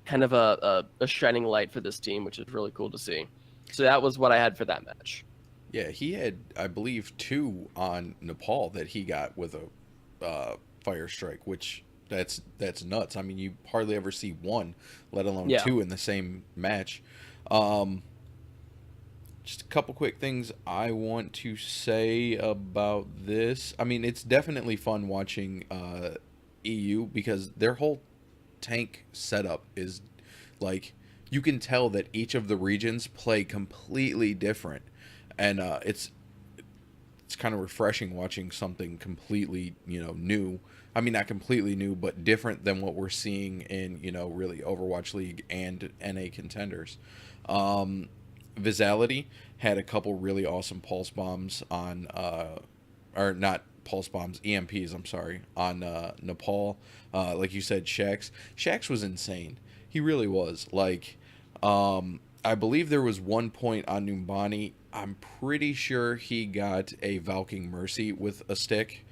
B: kind of a shining light for this team, which is really cool to see. So that was what I had for that match.
A: Yeah, he had, I believe, 2 on Nepal that he got with a Fire Strike, which that's nuts. I mean, you hardly ever see 1, let alone 2 in the same match. Just a couple quick things I want to say about this. I mean, it's definitely fun watching EU because their whole tank setup is like, you can tell that each of the regions play completely different. And it's kind of refreshing watching something completely, new. I mean, not completely new, but different than what we're seeing in, really Overwatch League and NA Contenders. Visality had a couple really awesome pulse bombs on, or not pulse bombs, EMPs, I'm sorry, on Nepal. Like you said, Shaxx was insane. He really was. Like, I believe there was one point on Numbani, I'm pretty sure he got a Valking Mercy with a stick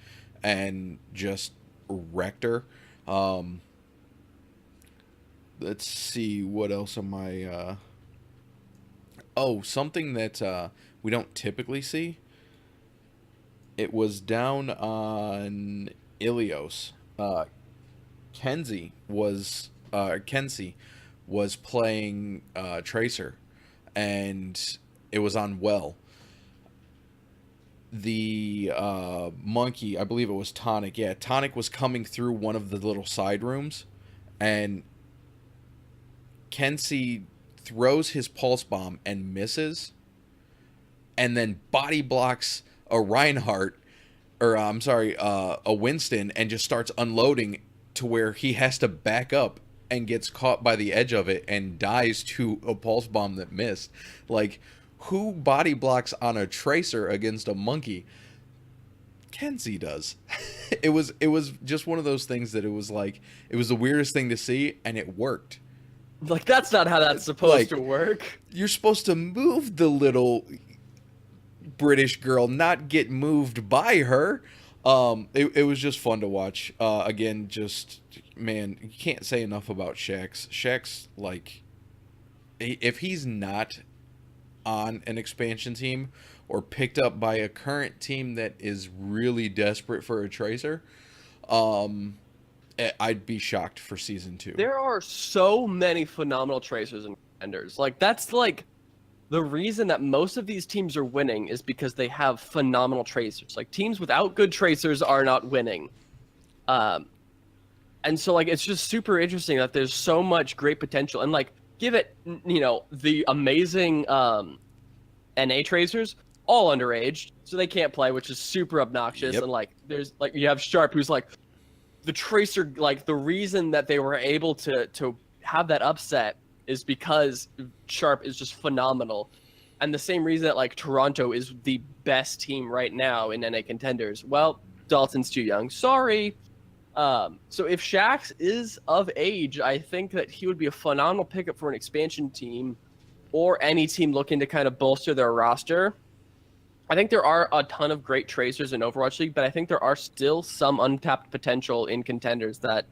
A: and just wrecked her. Let's see, what else am I... something that we don't typically see. It was down on Ilios. Kenzie was playing Tracer, and it was on Well. The monkey, I believe it was Tonic. Yeah, Tonic was coming through one of the little side rooms, and Kenzie throws his pulse bomb and misses, and then body blocks a Reinhardt, or a Winston, and just starts unloading to where he has to back up and gets caught by the edge of it and dies to a pulse bomb that missed. Like, who body blocks on a Tracer against a monkey? Kenzie does. It was just one of those things that it was like, it was the weirdest thing to see, and it worked.
B: Like, that's not how that's supposed to work.
A: You're supposed to move the little British girl, not get moved by her. It was just fun to watch. Again, just, man, you can't say enough about Shaq's like, if he's not on an expansion team or picked up by a current team that is really desperate for a tracer, I'd be shocked for season 2.
B: There are so many phenomenal tracers and contenders. Like, that's like the reason that most of these teams are winning is because they have phenomenal tracers. Like, teams without good tracers are not winning. And so, like, it's just super interesting that there's so much great potential. And, like, give it, the amazing NA tracers, all underage, so they can't play, which is super obnoxious.
A: Yep.
B: And, like, there's, like, you have Sharp, who's, like, the tracer, like, the reason that they were able to have that upset is because Sharp is just phenomenal. And the same reason that, like, Toronto is the best team right now in NA Contenders. Well, Dalton's too young. Sorry. So if Shax is of age, I think that he would be a phenomenal pickup for an expansion team or any team looking to kind of bolster their roster. I think there are a ton of great tracers in Overwatch League, but I think there are still some untapped potential in Contenders that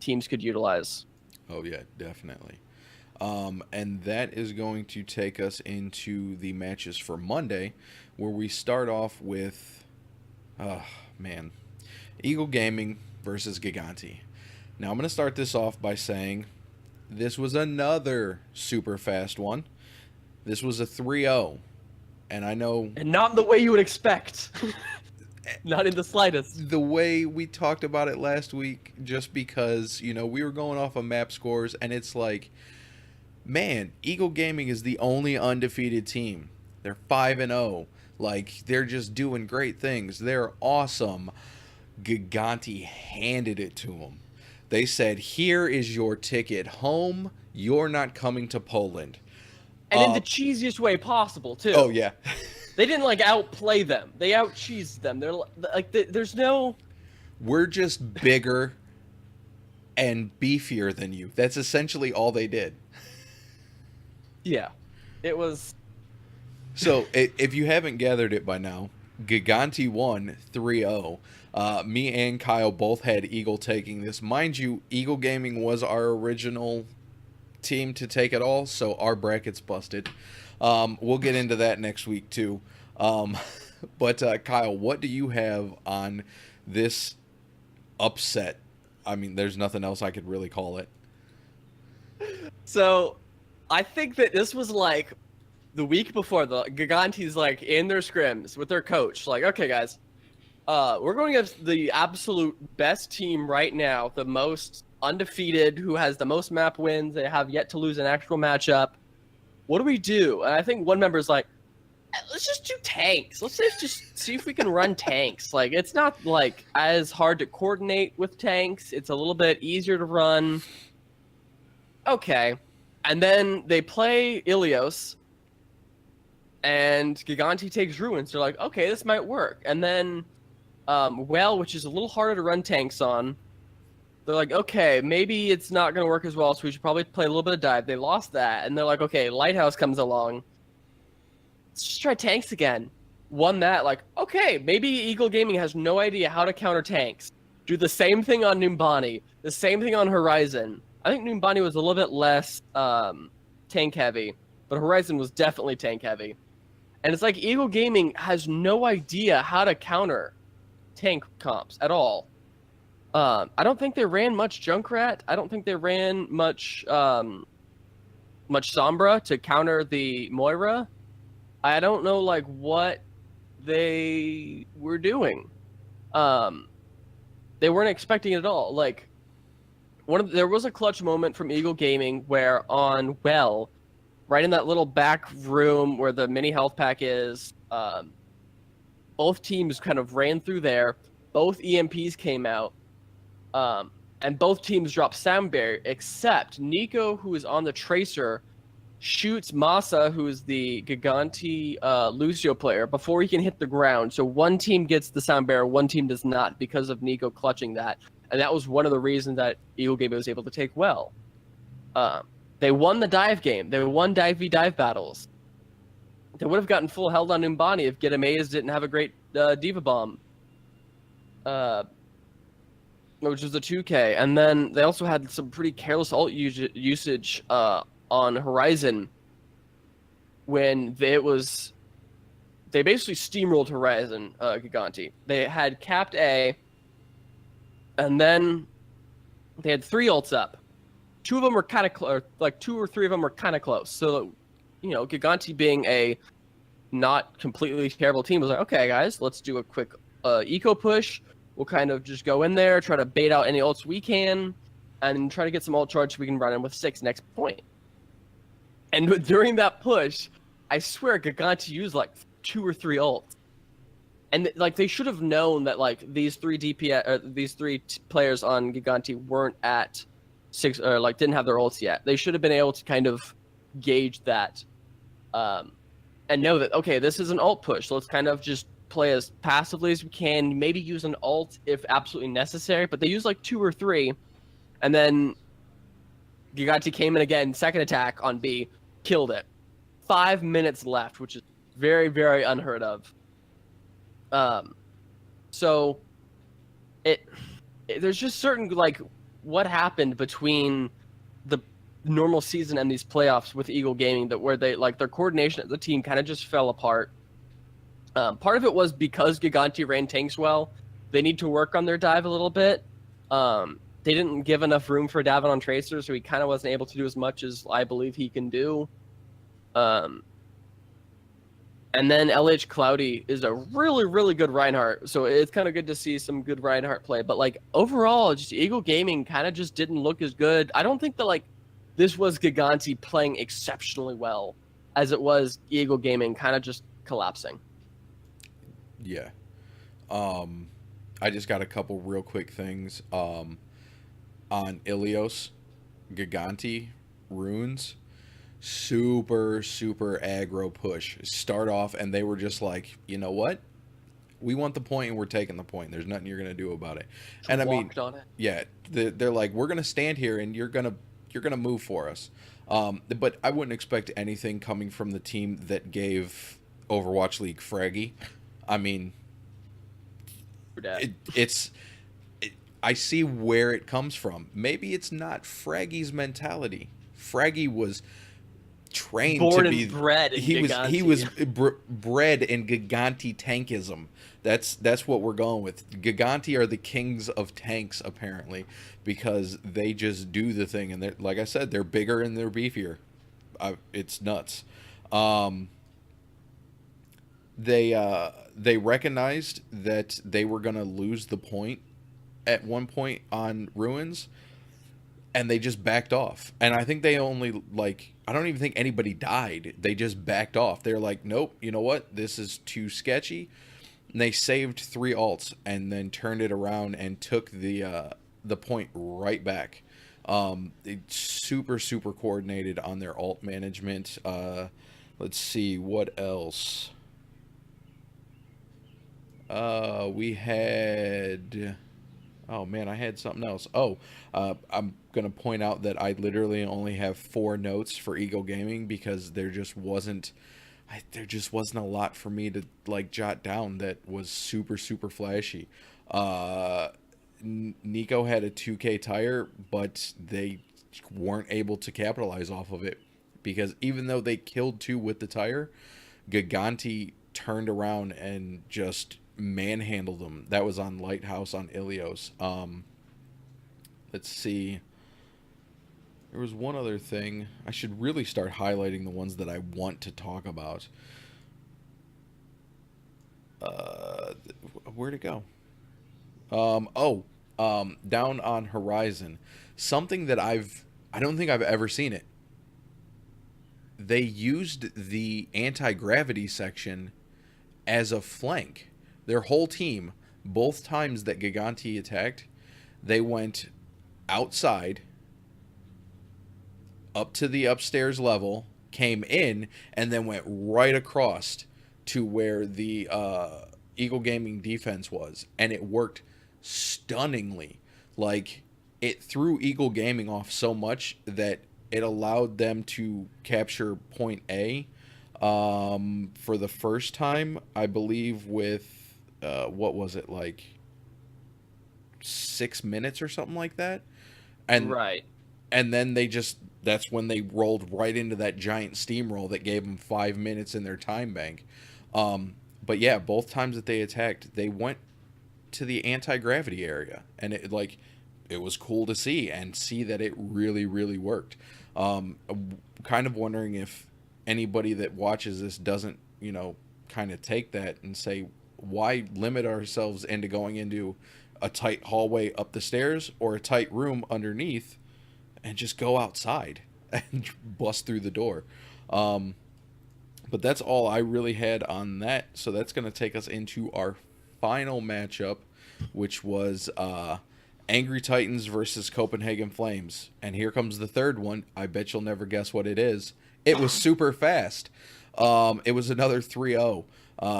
B: teams could utilize.
A: Oh, yeah, definitely. And that is going to take us into the matches for Monday, where we start off with, Eagle Gaming versus Gigante. Now, I'm going to start this off by saying this was another super fast one. This was a 3-0. And I know...
B: And not the way you would expect. Not in the slightest.
A: The way we talked about it last week, just because, we were going off of map scores, and it's like, man, Eagle Gaming is the only undefeated team. They're 5-0. Like, they're just doing great things. They're awesome. Gigante handed it to them. They said, here is your ticket home. You're not coming to Poland.
B: And in the cheesiest way possible, too.
A: Oh, yeah.
B: They didn't, like, outplay them. They out-cheesed them. They're, like, there's no...
A: We're just bigger and beefier than you. That's essentially all they did.
B: Yeah. It was...
A: So, if you haven't gathered it by now, Gigante won 3-0. Me and Kyle both had Eagle taking this. Mind you, Eagle Gaming was our original team to take it all, so our bracket's busted. We'll get into that next week too. But Kyle, what do you have on this upset? I mean, there's nothing else I could really call it.
B: So, I think that this was like the week before. The Gigante's like in their scrims with their coach, like, okay, guys, we're going against the absolute best team right now, the most undefeated, who has the most map wins. They have yet to lose an actual matchup. What do we do? And I think one member's like, let's just do tanks. Let's just see if we can run tanks. Like, it's not like as hard to coordinate with tanks. It's a little bit easier to run. Okay. And then they play Ilios, and Gigante takes Ruins. They're like, okay, this might work. And then which is a little harder to run tanks on, they're like, okay, maybe it's not going to work as well, so we should probably play a little bit of dive. They lost that, and they're like, okay, Lighthouse comes along. Let's just try tanks again. Won that, like, okay, maybe Eagle Gaming has no idea how to counter tanks. Do the same thing on Numbani, the same thing on Horizon. I think Numbani was a little bit less tank heavy, but Horizon was definitely tank heavy. And it's like Eagle Gaming has no idea how to counter tank comps at all. I don't think they ran much Junkrat. I don't think they ran much Sombra to counter the Moira. I don't know, like, what they were doing. They weren't expecting it at all. Like, there was a clutch moment from Eagle Gaming where on right in that little back room where the mini health pack is, both teams kind of ran through there. Both EMPs came out. And both teams dropped sound barrier, except Nico, who is on the Tracer, shoots Masa, who is the Giganti Lucio player, before he can hit the ground. So one team gets the sound barrier, one team does not, because of Nico clutching that. And that was one of the reasons that Eagle Gaming was able to take well. They won the dive game. They won dive v dive battles. They would have gotten full held on Umbani if Get Amazed didn't have a great Diva Bomb, which was a 2K. And then they also had some pretty careless ult usage on Horizon when they basically steamrolled Horizon Giganti. They had capped A, and then they had 3 ults up. 2 of them were kind of close, like 2 or 3 of them were kind of close. So, Giganti being a not completely terrible team was like, okay, guys, let's do a quick eco push. We'll kind of just go in there, try to bait out any ults we can, and try to get some ult charge so we can run in with 6 next point. And during that push, I swear Giganti used like 2 or 3 ults. And like they should have known that like these 3 DPS or these 3 players on Giganti weren't at 6 or like didn't have their ults yet. They should have been able to kind of gauge that and know that, okay, this is an ult push. So let's kind of just play as passively as we can, maybe use an ult if absolutely necessary. But they used like 2 or 3, and then Giganti came in again, second attack on B, killed it. 5 minutes left, which is very, very unheard of. So there's just certain like what happened between the normal season and these playoffs with Eagle Gaming that where they like their coordination as a team kind of just fell apart. Part of it was because Giganti ran tanks well. They need to work on their dive a little bit. They didn't give enough room for Davin on Tracer, so he kind of wasn't able to do as much as I believe he can do. And then LH Cloudy is a really, really good Reinhardt, so it's kind of good to see some good Reinhardt play. But like overall, just Eagle Gaming kind of just didn't look as good. I don't think that like this was Giganti playing exceptionally well as it was Eagle Gaming kind of just collapsing.
A: Yeah. I just got a couple real quick things on Ilios, Giganti, Runes. Super aggro push. Start off and they were just like, you know what? We want the point and we're taking the point. There's nothing you're going to do about it. And I mean, yeah, they're like, we're going to stand here and you're going to move for us. But I wouldn't expect anything coming from the team that gave Overwatch League Fraggy. I mean, I see where it comes from. Maybe it's not Fraggy's mentality. Fraggy was trained
B: born
A: to be
B: and bred in Giganti.
A: He was bred in Giganti tankism. That's what we're going with. Giganti are the kings of tanks apparently because they just do the thing, and they're, like I said, they're bigger and they're beefier. It's nuts. They recognized that they were gonna lose the point at one point on Ruins, and they just backed off. And I think they only, like, I don't even think anybody died. They just backed off. They're like, nope, you know what? This is too sketchy. And they saved 3 ults and then turned it around and took the point right back. It's super coordinated on their ult management. Let's see, what else? We had... Oh, man, I had something else. Oh, I'm going to point out that I literally only have 4 notes for Eagle Gaming because there just wasn't a lot for me to, like, jot down that was super flashy. Nico had a 2K tire, but they weren't able to capitalize off of it because even though they killed 2 with the tire, Giganti turned around and just manhandled them. That was on Lighthouse on Ilios. Let's see. There was one other thing. I should really start highlighting the ones that I want to talk about. Where'd it go? Down on Horizon. Something that I don't think I've ever seen it. They used the anti-gravity section as a flank. Their whole team, both times that Giganti attacked, they went outside, up to the upstairs level, came in and then went right across to where the Eagle Gaming defense was, and it worked stunningly. Like, it threw Eagle Gaming off so much that it allowed them to capture point A for the first time, I believe, with what was it, like 6 minutes or something like that. And
B: Right.
A: and then that's when they rolled right into that giant steamroll that gave them 5 minutes in their time bank. But yeah, both times that they attacked, they went to the anti-gravity area, and it was cool to see that it really, really worked. Kind of wondering if anybody that watches this doesn't, kind of take that and say, why limit ourselves into going into a tight hallway up the stairs or a tight room underneath, and just go outside and bust through the door. But that's all I really had on that. So that's going to take us into our final matchup, which was Angry Titans versus Copenhagen Flames. And here comes the third one. I bet you'll never guess what it is. It was super fast. It was another 3-0.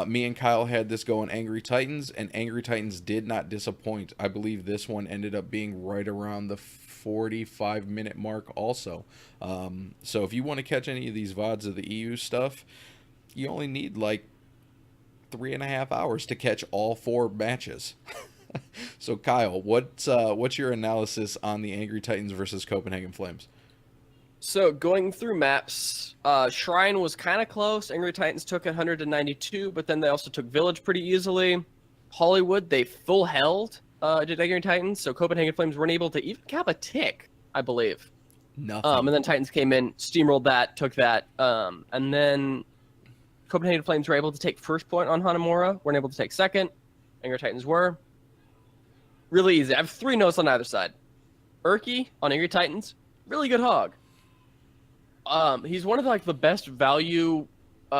A: Me and Kyle had this going Angry Titans, and Angry Titans did not disappoint. I believe this one ended up being right around the 45-minute mark also. So if you want to catch any of these VODs of the EU stuff, you only need like 3.5 hours to catch all 4 matches. So Kyle, what's your analysis on the Angry Titans versus Copenhagen Flames?
B: So going through maps, Shrine was kind of close. Angry Titans took 192, but then they also took Village pretty easily. Hollywood, they full held did Angry Titans, so Copenhagen Flames weren't able to even cap a tick, I believe.
A: Nothing.
B: And then Titans came in, steamrolled that, took that. And then Copenhagen Flames were able to take first point on Hanamura, weren't able to take second. Angry Titans were. Really easy. I have 3 notes on either side. Urki on Angry Titans, really good hog. He's one of the best value.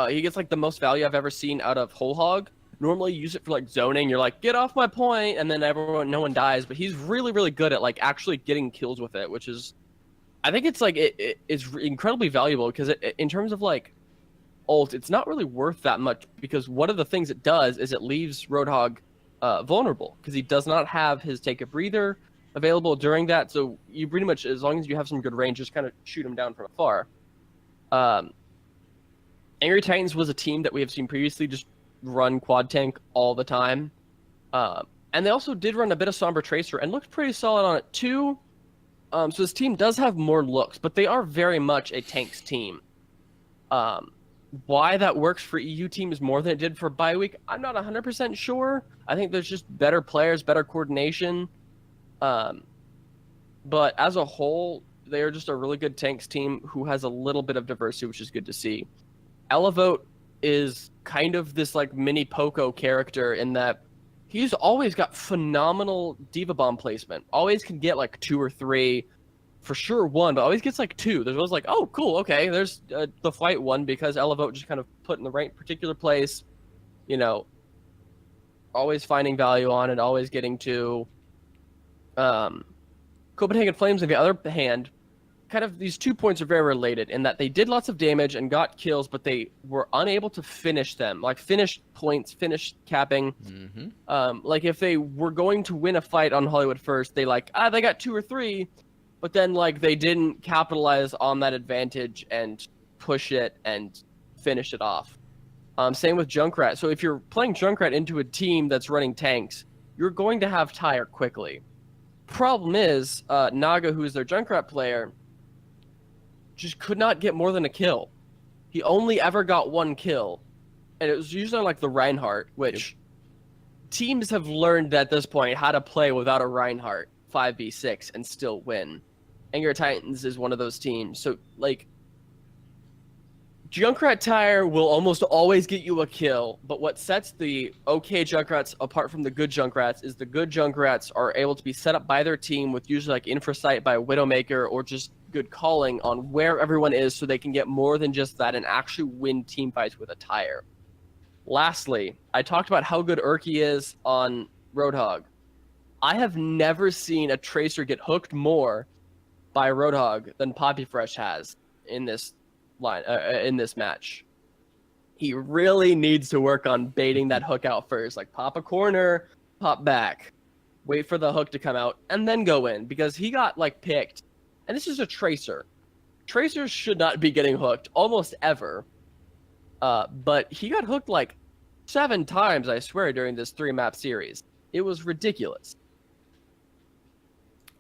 B: He gets the most value I've ever seen out of whole hog. Normally you use it for zoning. You're like, get off my point, and then no one dies. But he's really, really good at actually getting kills with it, which is, I think it's it's incredibly valuable because in terms of ult, it's not really worth that much because one of the things it does is it leaves Roadhog vulnerable because he does not have his take a breather available during that. So you pretty much, as long as you have some good range, just kind of shoot him down from afar. Angry Titans was a team that we have seen previously just run quad tank all the time. And they also did run a bit of Somber Tracer and looked pretty solid on it too. So this team does have more looks, but they are very much a tanks team. Why that works for EU teams more than it did for bye week, I'm not 100% sure. I think there's just better players, better coordination. But as a whole, they are just a really good tanks team who has a little bit of diversity, which is good to see. Elevote is kind of this mini Poco character in that he's always got phenomenal Diva Bomb placement. Always can get 2 or 3, for sure 1, but always gets 2. There's always oh, cool, okay, there's the fight 1 because Elevote just kind of put in the right particular place, always finding value on it, always getting to. Copenhagen Flames, on the other hand, kind of these 2 points are very related in that they did lots of damage and got kills, but they were unable to finish them, finish points, finish capping.
A: Mm-hmm.
B: If they were going to win a fight on Hollywood first, they they got 2 or 3, but then they didn't capitalize on that advantage and push it and finish it off. Same with Junkrat. So if you're playing Junkrat into a team that's running tanks, you're going to have tire quickly. Problem is, Naga, who is their Junkrat player, just could not get more than a kill. He only ever got 1 kill, and it was usually the Reinhardt, which teams have learned at this point how to play without a Reinhardt 5v6 and still win. Angry Titans is one of those teams. So Junkrat tire will almost always get you a kill, but what sets the okay Junkrats apart from the good Junkrats is the good Junkrats are able to be set up by their team with usually Infrasight by Widowmaker or just good calling on where everyone is so they can get more than just that and actually win team fights with a tire. Lastly, I talked about how good Urki is on Roadhog. I have never seen a Tracer get hooked more by Roadhog than Poppy Fresh has in this line in this match. He really needs to work on baiting that hook out first. Like pop a corner, pop back, wait for the hook to come out, and then go in, because he got like picked. And this is a tracer. Tracers should not be getting hooked almost ever. But he got hooked like 7 times, I swear, during this 3-map series. It was ridiculous.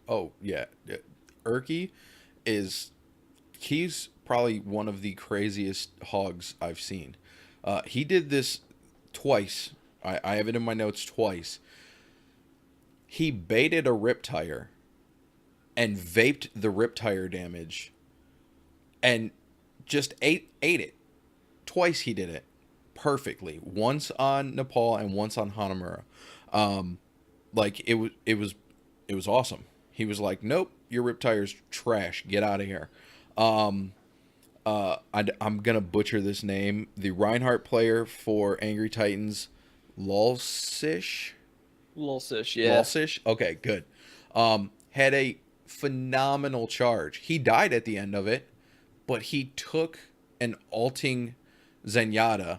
A: Oh, yeah. Erky he's probably one of the craziest hogs I've seen. He did this twice. I have it in my notes twice. He baited a rip tire and vaped the rip tire damage and just ate it. Twice he did it perfectly. Once on Nepal and once on Hanamura. Like it was awesome. He was like, "Nope, your rip tire's trash. Get out of here." I'm gonna butcher this name. The Reinhardt player for Angry Titans, Lulsish.
B: Yeah.
A: Lulsish. Okay, good. Had a phenomenal charge. He died at the end of it, but he took an ulting Zenyatta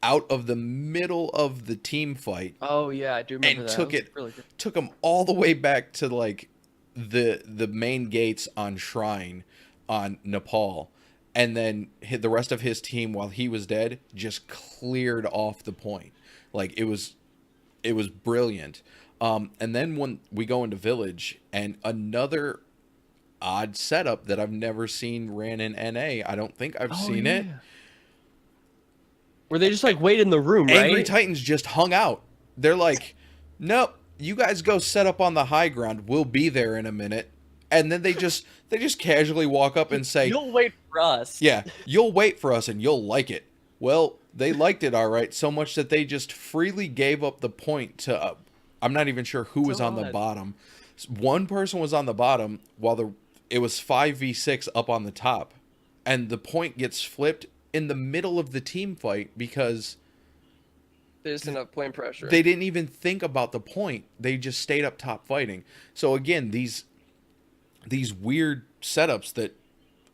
A: out of the middle of the team fight.
B: Oh yeah, I do remember
A: and
B: that.
A: Took him all the way back to like the main gates on Shrine on Nepal, and then the rest of his team, while he was dead, just cleared off the point. Like it was brilliant. And then when we go into Village, and another odd setup that I've never seen ran in NA. I don't think I've seen it.
B: Where they just like wait in the room, right?
A: Angry Titans just hung out. They're like, nope, you guys go set up on the high ground. We'll be there in a minute. And then they just casually walk up and say,
B: "You'll wait for us."
A: Yeah, you'll wait for us and you'll like it. Well, they liked it all right, so much that they just freely gave up the point to I'm not even sure who was on the bottom. One person was on the bottom while it was 5v6 up on the top. And the point gets flipped in the middle of the team fight because
B: there's enough point pressure.
A: They didn't even think about the point. They just stayed up top fighting. So again, these weird setups that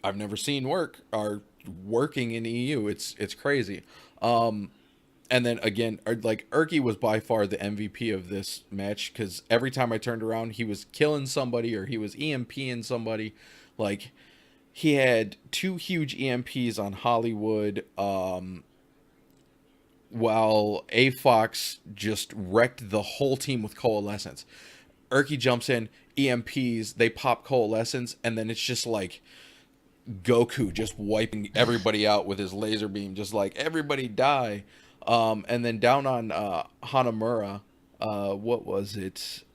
A: I've never seen work are working in EU. It's crazy. And then again, like Erky was by far the MVP of this match, because every time I turned around, he was killing somebody or he was EMPing somebody. Like he had 2 huge EMPs on Hollywood, while AFox just wrecked the whole team with Coalescence. Erky jumps in, EMPs, they pop Coalescence, and then it's just like Goku just wiping everybody out with his laser beam, just like, everybody die. And then down on Hanamura, what was it?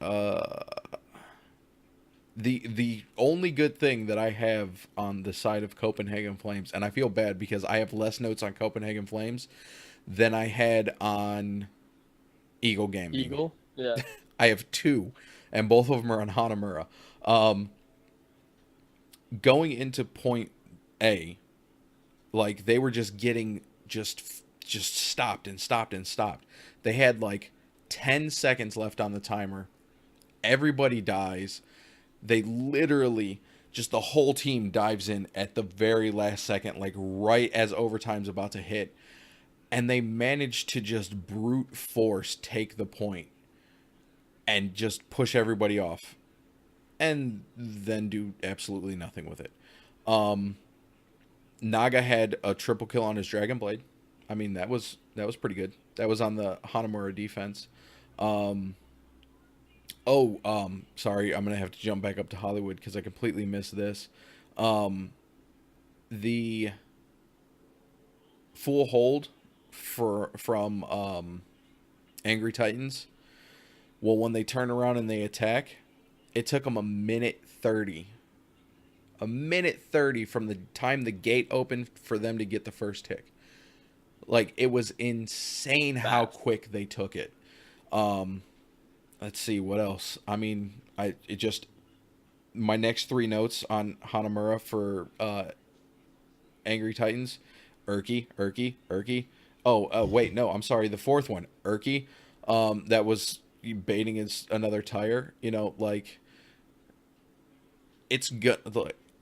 A: The only good thing that I have on the side of Copenhagen Flames, and I feel bad because I have less notes on Copenhagen Flames than I had on Eagle Gaming.
B: Eagle? Yeah.
A: I have 2, and both of them are on Hanamura. Going into point A, like they were just getting just stopped and stopped and stopped. They had like 10 seconds left on the timer. Everybody dies. They literally just the whole team dives in at the very last second, like right as overtime's about to hit. And they managed to just brute force take the point and just push everybody off. And then do absolutely nothing with it. Naga had a triple kill on his Dragon Blade. I mean, that was pretty good. That was on the Hanamura defense. Sorry, I'm gonna have to jump back up to Hollywood because I completely missed this. The full hold from Angry Titans. Well, when they turn around and they attack, it took them a minute 30. A minute 30 from the time the gate opened for them to get the first tick. Like, it was insane how quick they took it. Let's see, what else? I mean, my next 3 notes on Hanamura for Angry Titans. Erky. Oh, wait, no, I'm sorry. The 4th one, Erky. That was baiting another tire. You know, like, it's good.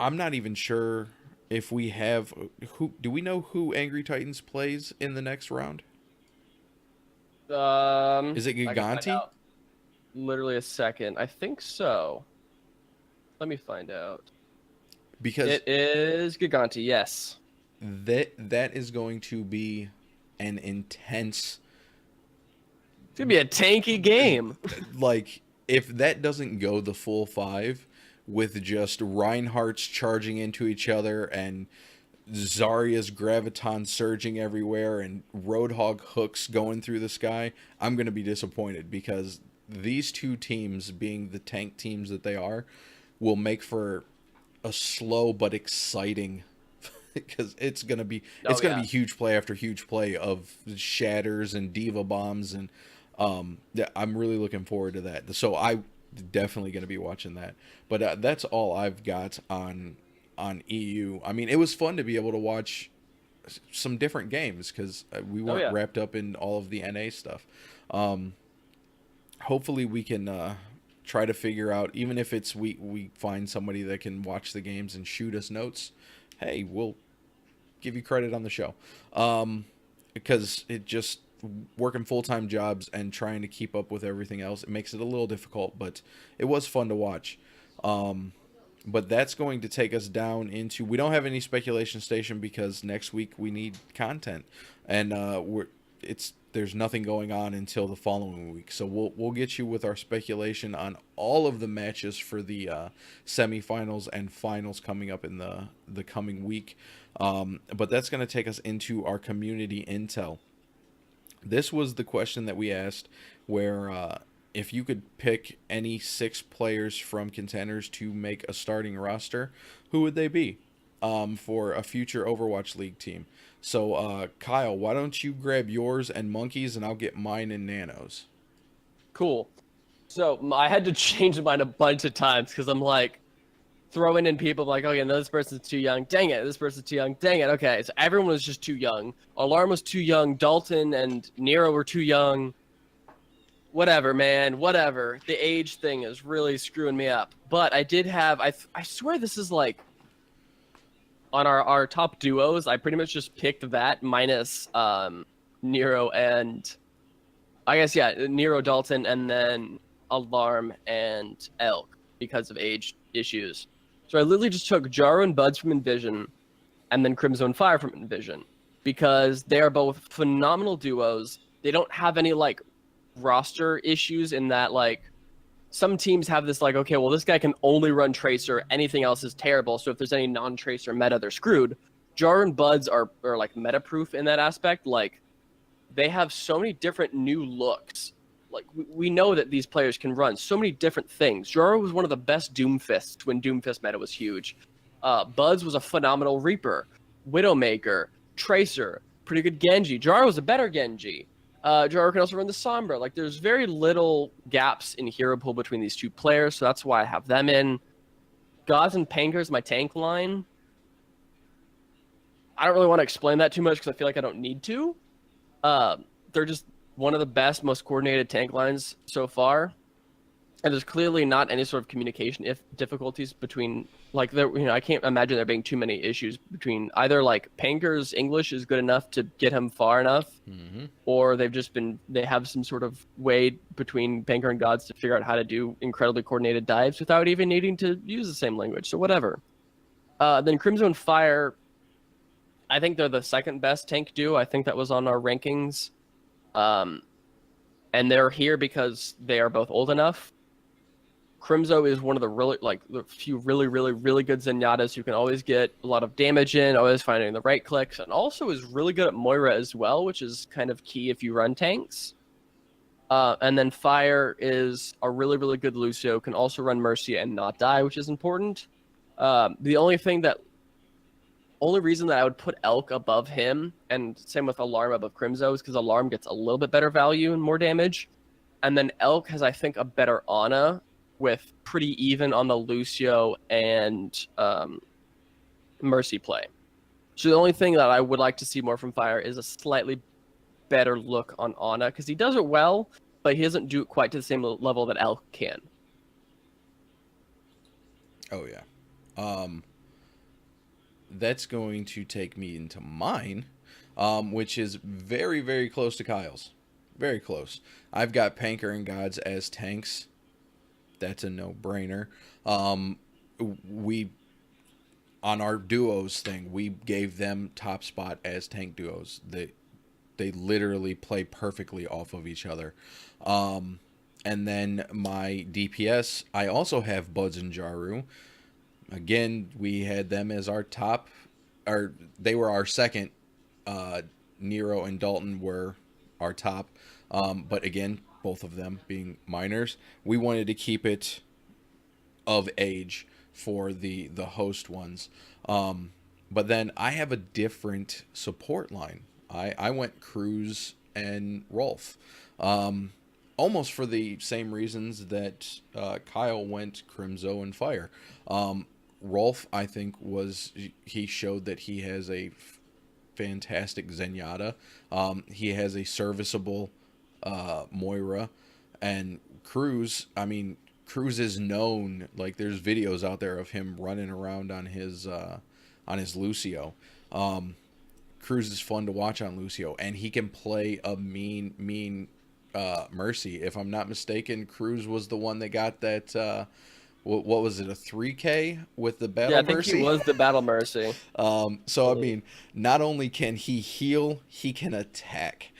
A: I'm not even sure if we have who do we know who Angry Titans plays in the next round? Is it
B: I can find
A: Giganti?
B: out literally a second. I think so. Let me find out.
A: Because
B: It is Giganti, yes.
A: that is going to be an intense.
B: It's gonna be a tanky game.
A: Like, if that doesn't go the full 5 with just Reinhardt's charging into each other and Zarya's graviton surging everywhere and Roadhog hooks going through the sky, I'm going to be disappointed, because these two teams, being the tank teams that they are, will make for a slow but exciting because it's gonna be be huge play after huge play of shatters and diva bombs, and yeah, I'm really looking forward to that. So I definitely gonna be watching that. But that's all I've got on EU. I mean, it was fun to be able to watch some different games because we weren't wrapped up in all of the NA stuff. Hopefully we can try to figure out, even if it's we find somebody that can watch the games and shoot us notes. Hey, we'll give you credit on the show, because it just working full-time jobs and trying to keep up with everything else, it makes it a little difficult, but it was fun to watch. But that's going to take us down into, we don't have any speculation station because next week we need content, and there's nothing going on until the following week. So we'll get you with our speculation on all of the matches for the semifinals and finals coming up in the coming week. But that's going to take us into our community intel. This was the question that we asked, where if you could pick any 6 players from Contenders to make a starting roster, who would they be for a future Overwatch League team? So, Kyle, why don't you grab yours and Monkeys, and I'll get mine and Nanos.
B: Cool. So I had to change mine a bunch of times because I'm like throwing in people like, okay, no, this person's too young. Dang it, this person's too young. Dang it. Okay, so everyone was just too young. Alarm was too young. Dalton and Nero were too young. Whatever, man. Whatever. The age thing is really screwing me up. But I did have, I swear this is like, on our top duos, I pretty much just picked that minus Nero and, I guess, yeah, Nero, Dalton, and then Alarm and Elk because of age issues. So I literally just took Jaro and Buds from Envision and then Crimson and Fire from Envision because they are both phenomenal duos. They don't have any, like, roster issues in that, like, some teams have this, like, okay, well, this guy can only run Tracer, anything else is terrible, so if there's any non-Tracer meta, they're screwed. Jar and Buds are like, meta-proof in that aspect. Like, they have so many different new looks. Like, we know that these players can run so many different things. Jar was one of the best Doomfists when Doomfist meta was huge. Buds was a phenomenal Reaper. Widowmaker, Tracer, pretty good Genji. Jar was a better Genji. Jaro can also run the Sombra. Like, there's very little gaps in hero pool between these two players, so that's why I have them in. Gauze and Panker's my tank line. I don't really want to explain that too much because I feel like I don't need to. They're just one of the best, most coordinated tank lines so far. And there's clearly not any sort of communication difficulties between, like, I can't imagine there being too many issues between either, like, Panker's English is good enough to get him far enough, or they have some sort of way between Panker and Gods to figure out how to do incredibly coordinated dives without even needing to use the same language, so whatever. Then Crimson and Fire, I think they're the second best tank duo. I think that was on our rankings. And they're here because they are both old enough. Crimzo is one of the the few really, really, really good Zenyatas who can always get a lot of damage in, always finding the right clicks, and also is really good at Moira as well, which is kind of key if you run tanks. And then Fire is a really, really good Lucio, can also run Mercy and not die, which is important. The only reason that I would put Elk above him, and same with Alarm above Crimzo, is because Alarm gets a little bit better value and more damage. And then Elk has, I think, a better Ana, with pretty even on the Lucio and Mercy play. So the only thing that I would like to see more from Fire is a slightly better look on Ana, because he does it well, but he doesn't do it quite to the same level that Elk can.
A: Oh, yeah. that's going to take me into mine, which is very, very close to Kyle's. Very close. I've got Panker and Gods as tanks. That's a no-brainer. Um, we on our duos thing, we gave them top spot as tank duos. They literally play perfectly off of each other. And then my DPS, I also have Buds and Jaru. Again, we had them as our top, or they were our second. Nero and Dalton were our top. But again, both of them being minors, we wanted to keep it of age for the host ones. But then I have a different support line. I went Cruz and Rolf. Almost for the same reasons that Kyle went Crimzo and Fire. Rolf, I think, he showed that he has a fantastic Zenyatta. He has a serviceable Moira. And Cruz, I mean, Cruz is known, like there's videos out there of him running around on his Lucio. Cruz is fun to watch on Lucio, and he can play a mean Mercy. If I'm not mistaken, Cruz was the one that got that. What was it? A 3K with the Battle Mercy?
B: Yeah, I think he was the Battle Mercy.
A: So I mean, not only can he heal, he can attack.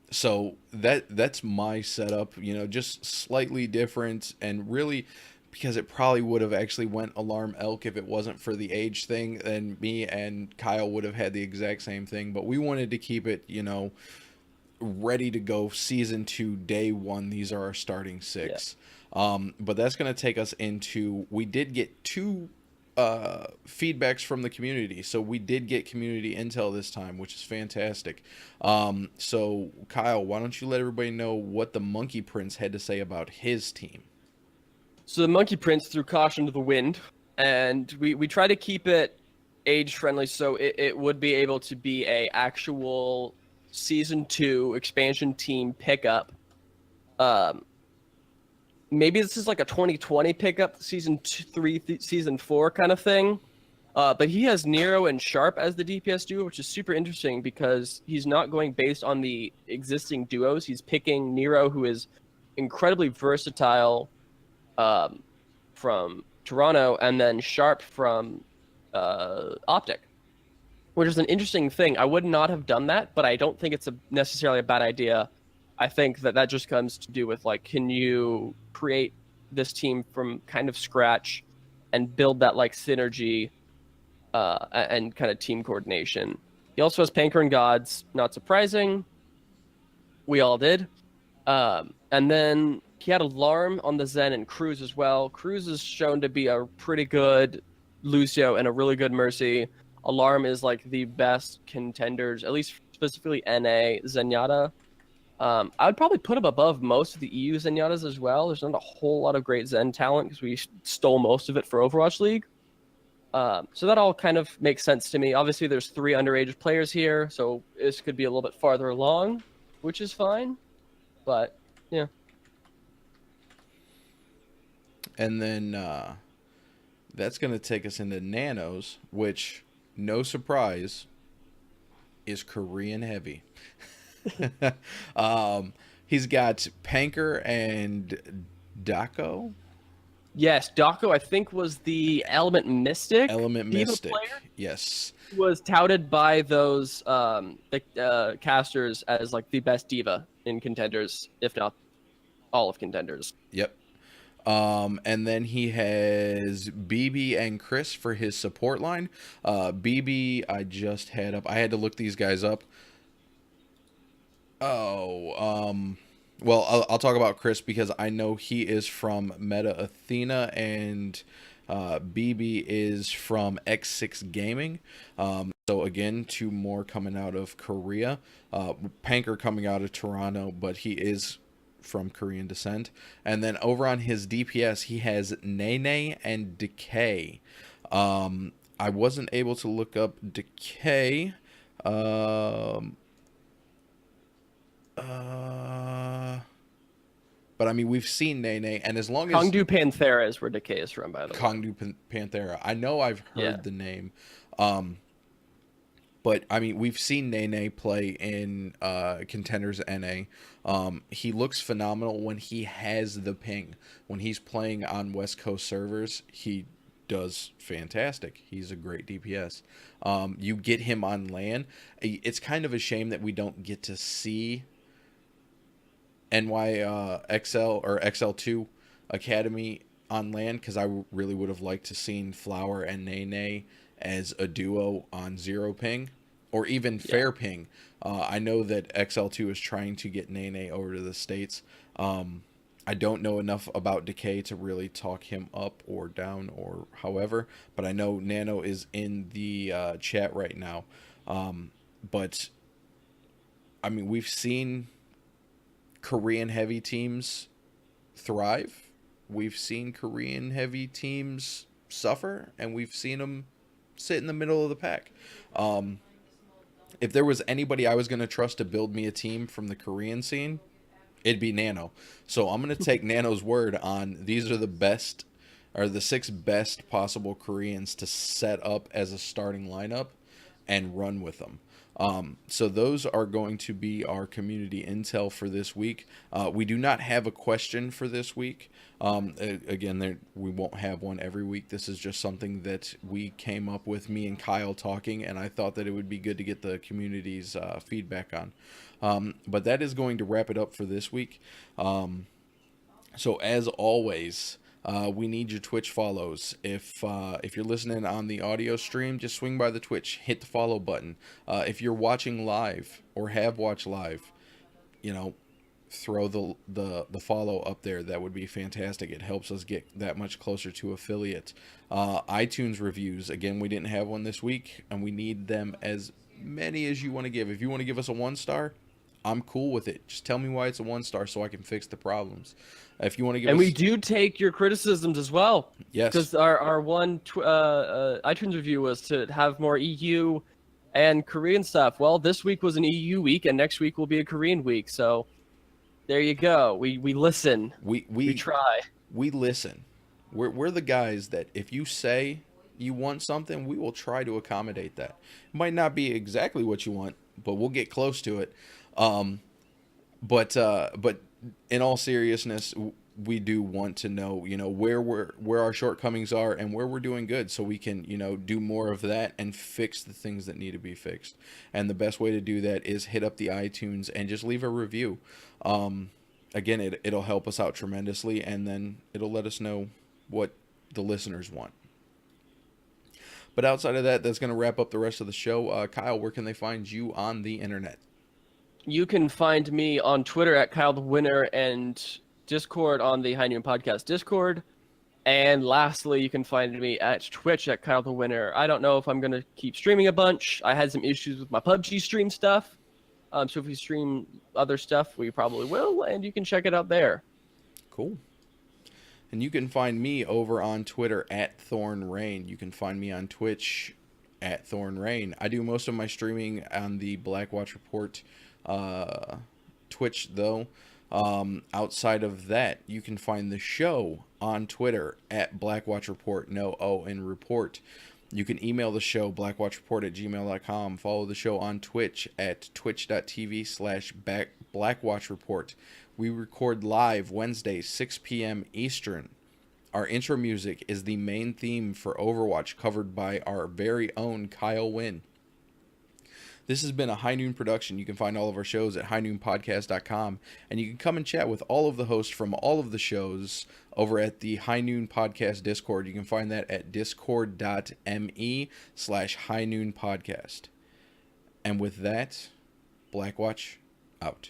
A: So that's my setup. Just slightly different, and really, because it probably would have actually went Alarm Elk if it wasn't for the age thing, and me and Kyle would have had the exact same thing. But we wanted to keep it, ready to go season 2, day 1. These are our starting 6. Yeah. But that's going to take us into, we did get 2 feedbacks from the community. So we did get community intel this time, which is fantastic. So Kyle, why don't you let everybody know what the Monkey Prince had to say about his team?
B: So the Monkey Prince threw caution to the wind, and we try to keep it age friendly, so it would be able to be a actual season 2 expansion team pickup. Maybe this is like a 2020 pickup, season 3, season 4 kind of thing. But he has Nero and Sharp as the DPS duo, which is super interesting because he's not going based on the existing duos. He's picking Nero, who is incredibly versatile, from Toronto, and then Sharp from Optic, which is an interesting thing. I would not have done that, but I don't think it's necessarily a bad idea. I think that just comes to do with, like, can you create this team from kind of scratch and build that, like, synergy and kind of team coordination. He also has Panker and Gods, not surprising. We all did. And then he had Alarm on the Zen and Cruz as well. Cruz is shown to be a pretty good Lucio and a really good Mercy. Alarm is like the best contenders, at least specifically NA Zenyatta. I would probably put him above most of the EU Zenyatas as well. There's not a whole lot of great Zen talent because we stole most of it for Overwatch League. So that all kind of makes sense to me. Obviously, there's 3 underage players here, so this could be a little bit farther along, which is fine. But, yeah.
A: And then that's going to take us into Nanos, which, no surprise, is Korean heavy. He's got Panker and Dako.
B: Yes, Dako, I think, was the Element Mystic.
A: Player. Yes.
B: Was touted by those casters as like the best diva in Contenders, if not all of Contenders.
A: Yep. And then he has BB and Chris for his support line. BB, I just had up. I had to look these guys up. Well, I'll talk about Chris because I know he is from Meta Athena, and BB is from X6 Gaming. So again, 2 more coming out of Korea. Panker coming out of Toronto, but he is from Korean descent. And then over on his DPS, he has Nene and Decay. I wasn't able to look up Decay. But I mean, we've seen Nene, and as long as
B: Kongdu Panthera is where Decay is from, by the way.
A: Kongdu Panthera, I know I've heard the name. But I mean, we've seen Nene play in Contenders NA. He looks phenomenal when he has the ping. When he's playing on West Coast servers, he does fantastic. He's a great DPS. You get him on LAN. It's kind of a shame that we don't get to see NY or XL2 Academy on LAN, because I really would have liked to seen Flower and Nene as a duo on zero ping or even fair ping. I know that XL2 is trying to get Nene over to the States. I don't know enough about Decay to really talk him up or down or however, but I know Nano is in the chat right now. But I mean, we've seen Korean heavy teams thrive. We've seen Korean heavy teams suffer, and we've seen them sit in the middle of the pack. If there was anybody I was going to trust to build me a team from the Korean scene, it'd be Nano. So I'm going to take Nano's word on these are the best, or the 6 best possible Koreans to set up as a starting lineup and run with them. So those are going to be our community intel for this week. We do not have a question for this week. Again, we won't have one every week. This is just something that we came up with, me and Kyle talking, and I thought that it would be good to get the community's feedback on. But that is going to wrap it up for this week. So as always, we need your Twitch follows. If you're listening on the audio stream, just swing by the Twitch, hit the follow button. If you're watching live or have watched live, throw the follow up there. That would be fantastic. It helps us get that much closer to affiliate. iTunes reviews, again, we didn't have one this week, and we need them as many as you want to give. If you want to give us a 1-star, I'm cool with it. Just tell me why it's a 1-star so I can fix the problems. If you want to give
B: us... we do take your criticisms as well.
A: Yes.
B: Because our one iTunes review was to have more EU and Korean stuff. Well, this week was an EU week, and next week will be a Korean week. So there you go. We listen. We try.
A: We listen. We're the guys that if you say you want something, we will try to accommodate that. It might not be exactly what you want, but we'll get close to it. But in all seriousness, we do want to know, where our shortcomings are and where we're doing good, so we can, do more of that and fix the things that need to be fixed. And the best way to do that is hit up the iTunes and just leave a review. Again, it'll help us out tremendously, and then it'll let us know what the listeners want. But outside of that, that's going to wrap up the rest of the show. Kyle, where can they find you on the internet?
B: You can find me on Twitter at Kyle the Winner and Discord on the High Noon Podcast Discord. And lastly, you can find me at Twitch at Kyle the Winner. I don't know if I'm going to keep streaming a bunch. I had some issues with my PUBG stream stuff. So if we stream other stuff, we probably will, and you can check it out there.
A: Cool. And you can find me over on Twitter at ThornRain. You can find me on Twitch at ThornRain. I do most of my streaming on the Blackwatch Report Twitch, though. Outside of that, you can find the show on Twitter at Blackwatch Report, no O in report. You can email the show, blackwatchreport@gmail.com. Follow the show on Twitch at twitch.tv/blackwatchreport. We record live Wednesdays, 6 p.m. Eastern. Our intro music is the main theme for Overwatch, covered by our very own Kyle Wynn. This has been a High Noon production. You can find all of our shows at highnoonpodcast.com, and you can come and chat with all of the hosts from all of the shows over at the High Noon Podcast Discord. You can find that at discord.me/highnoonpodcast. And with that, Blackwatch out.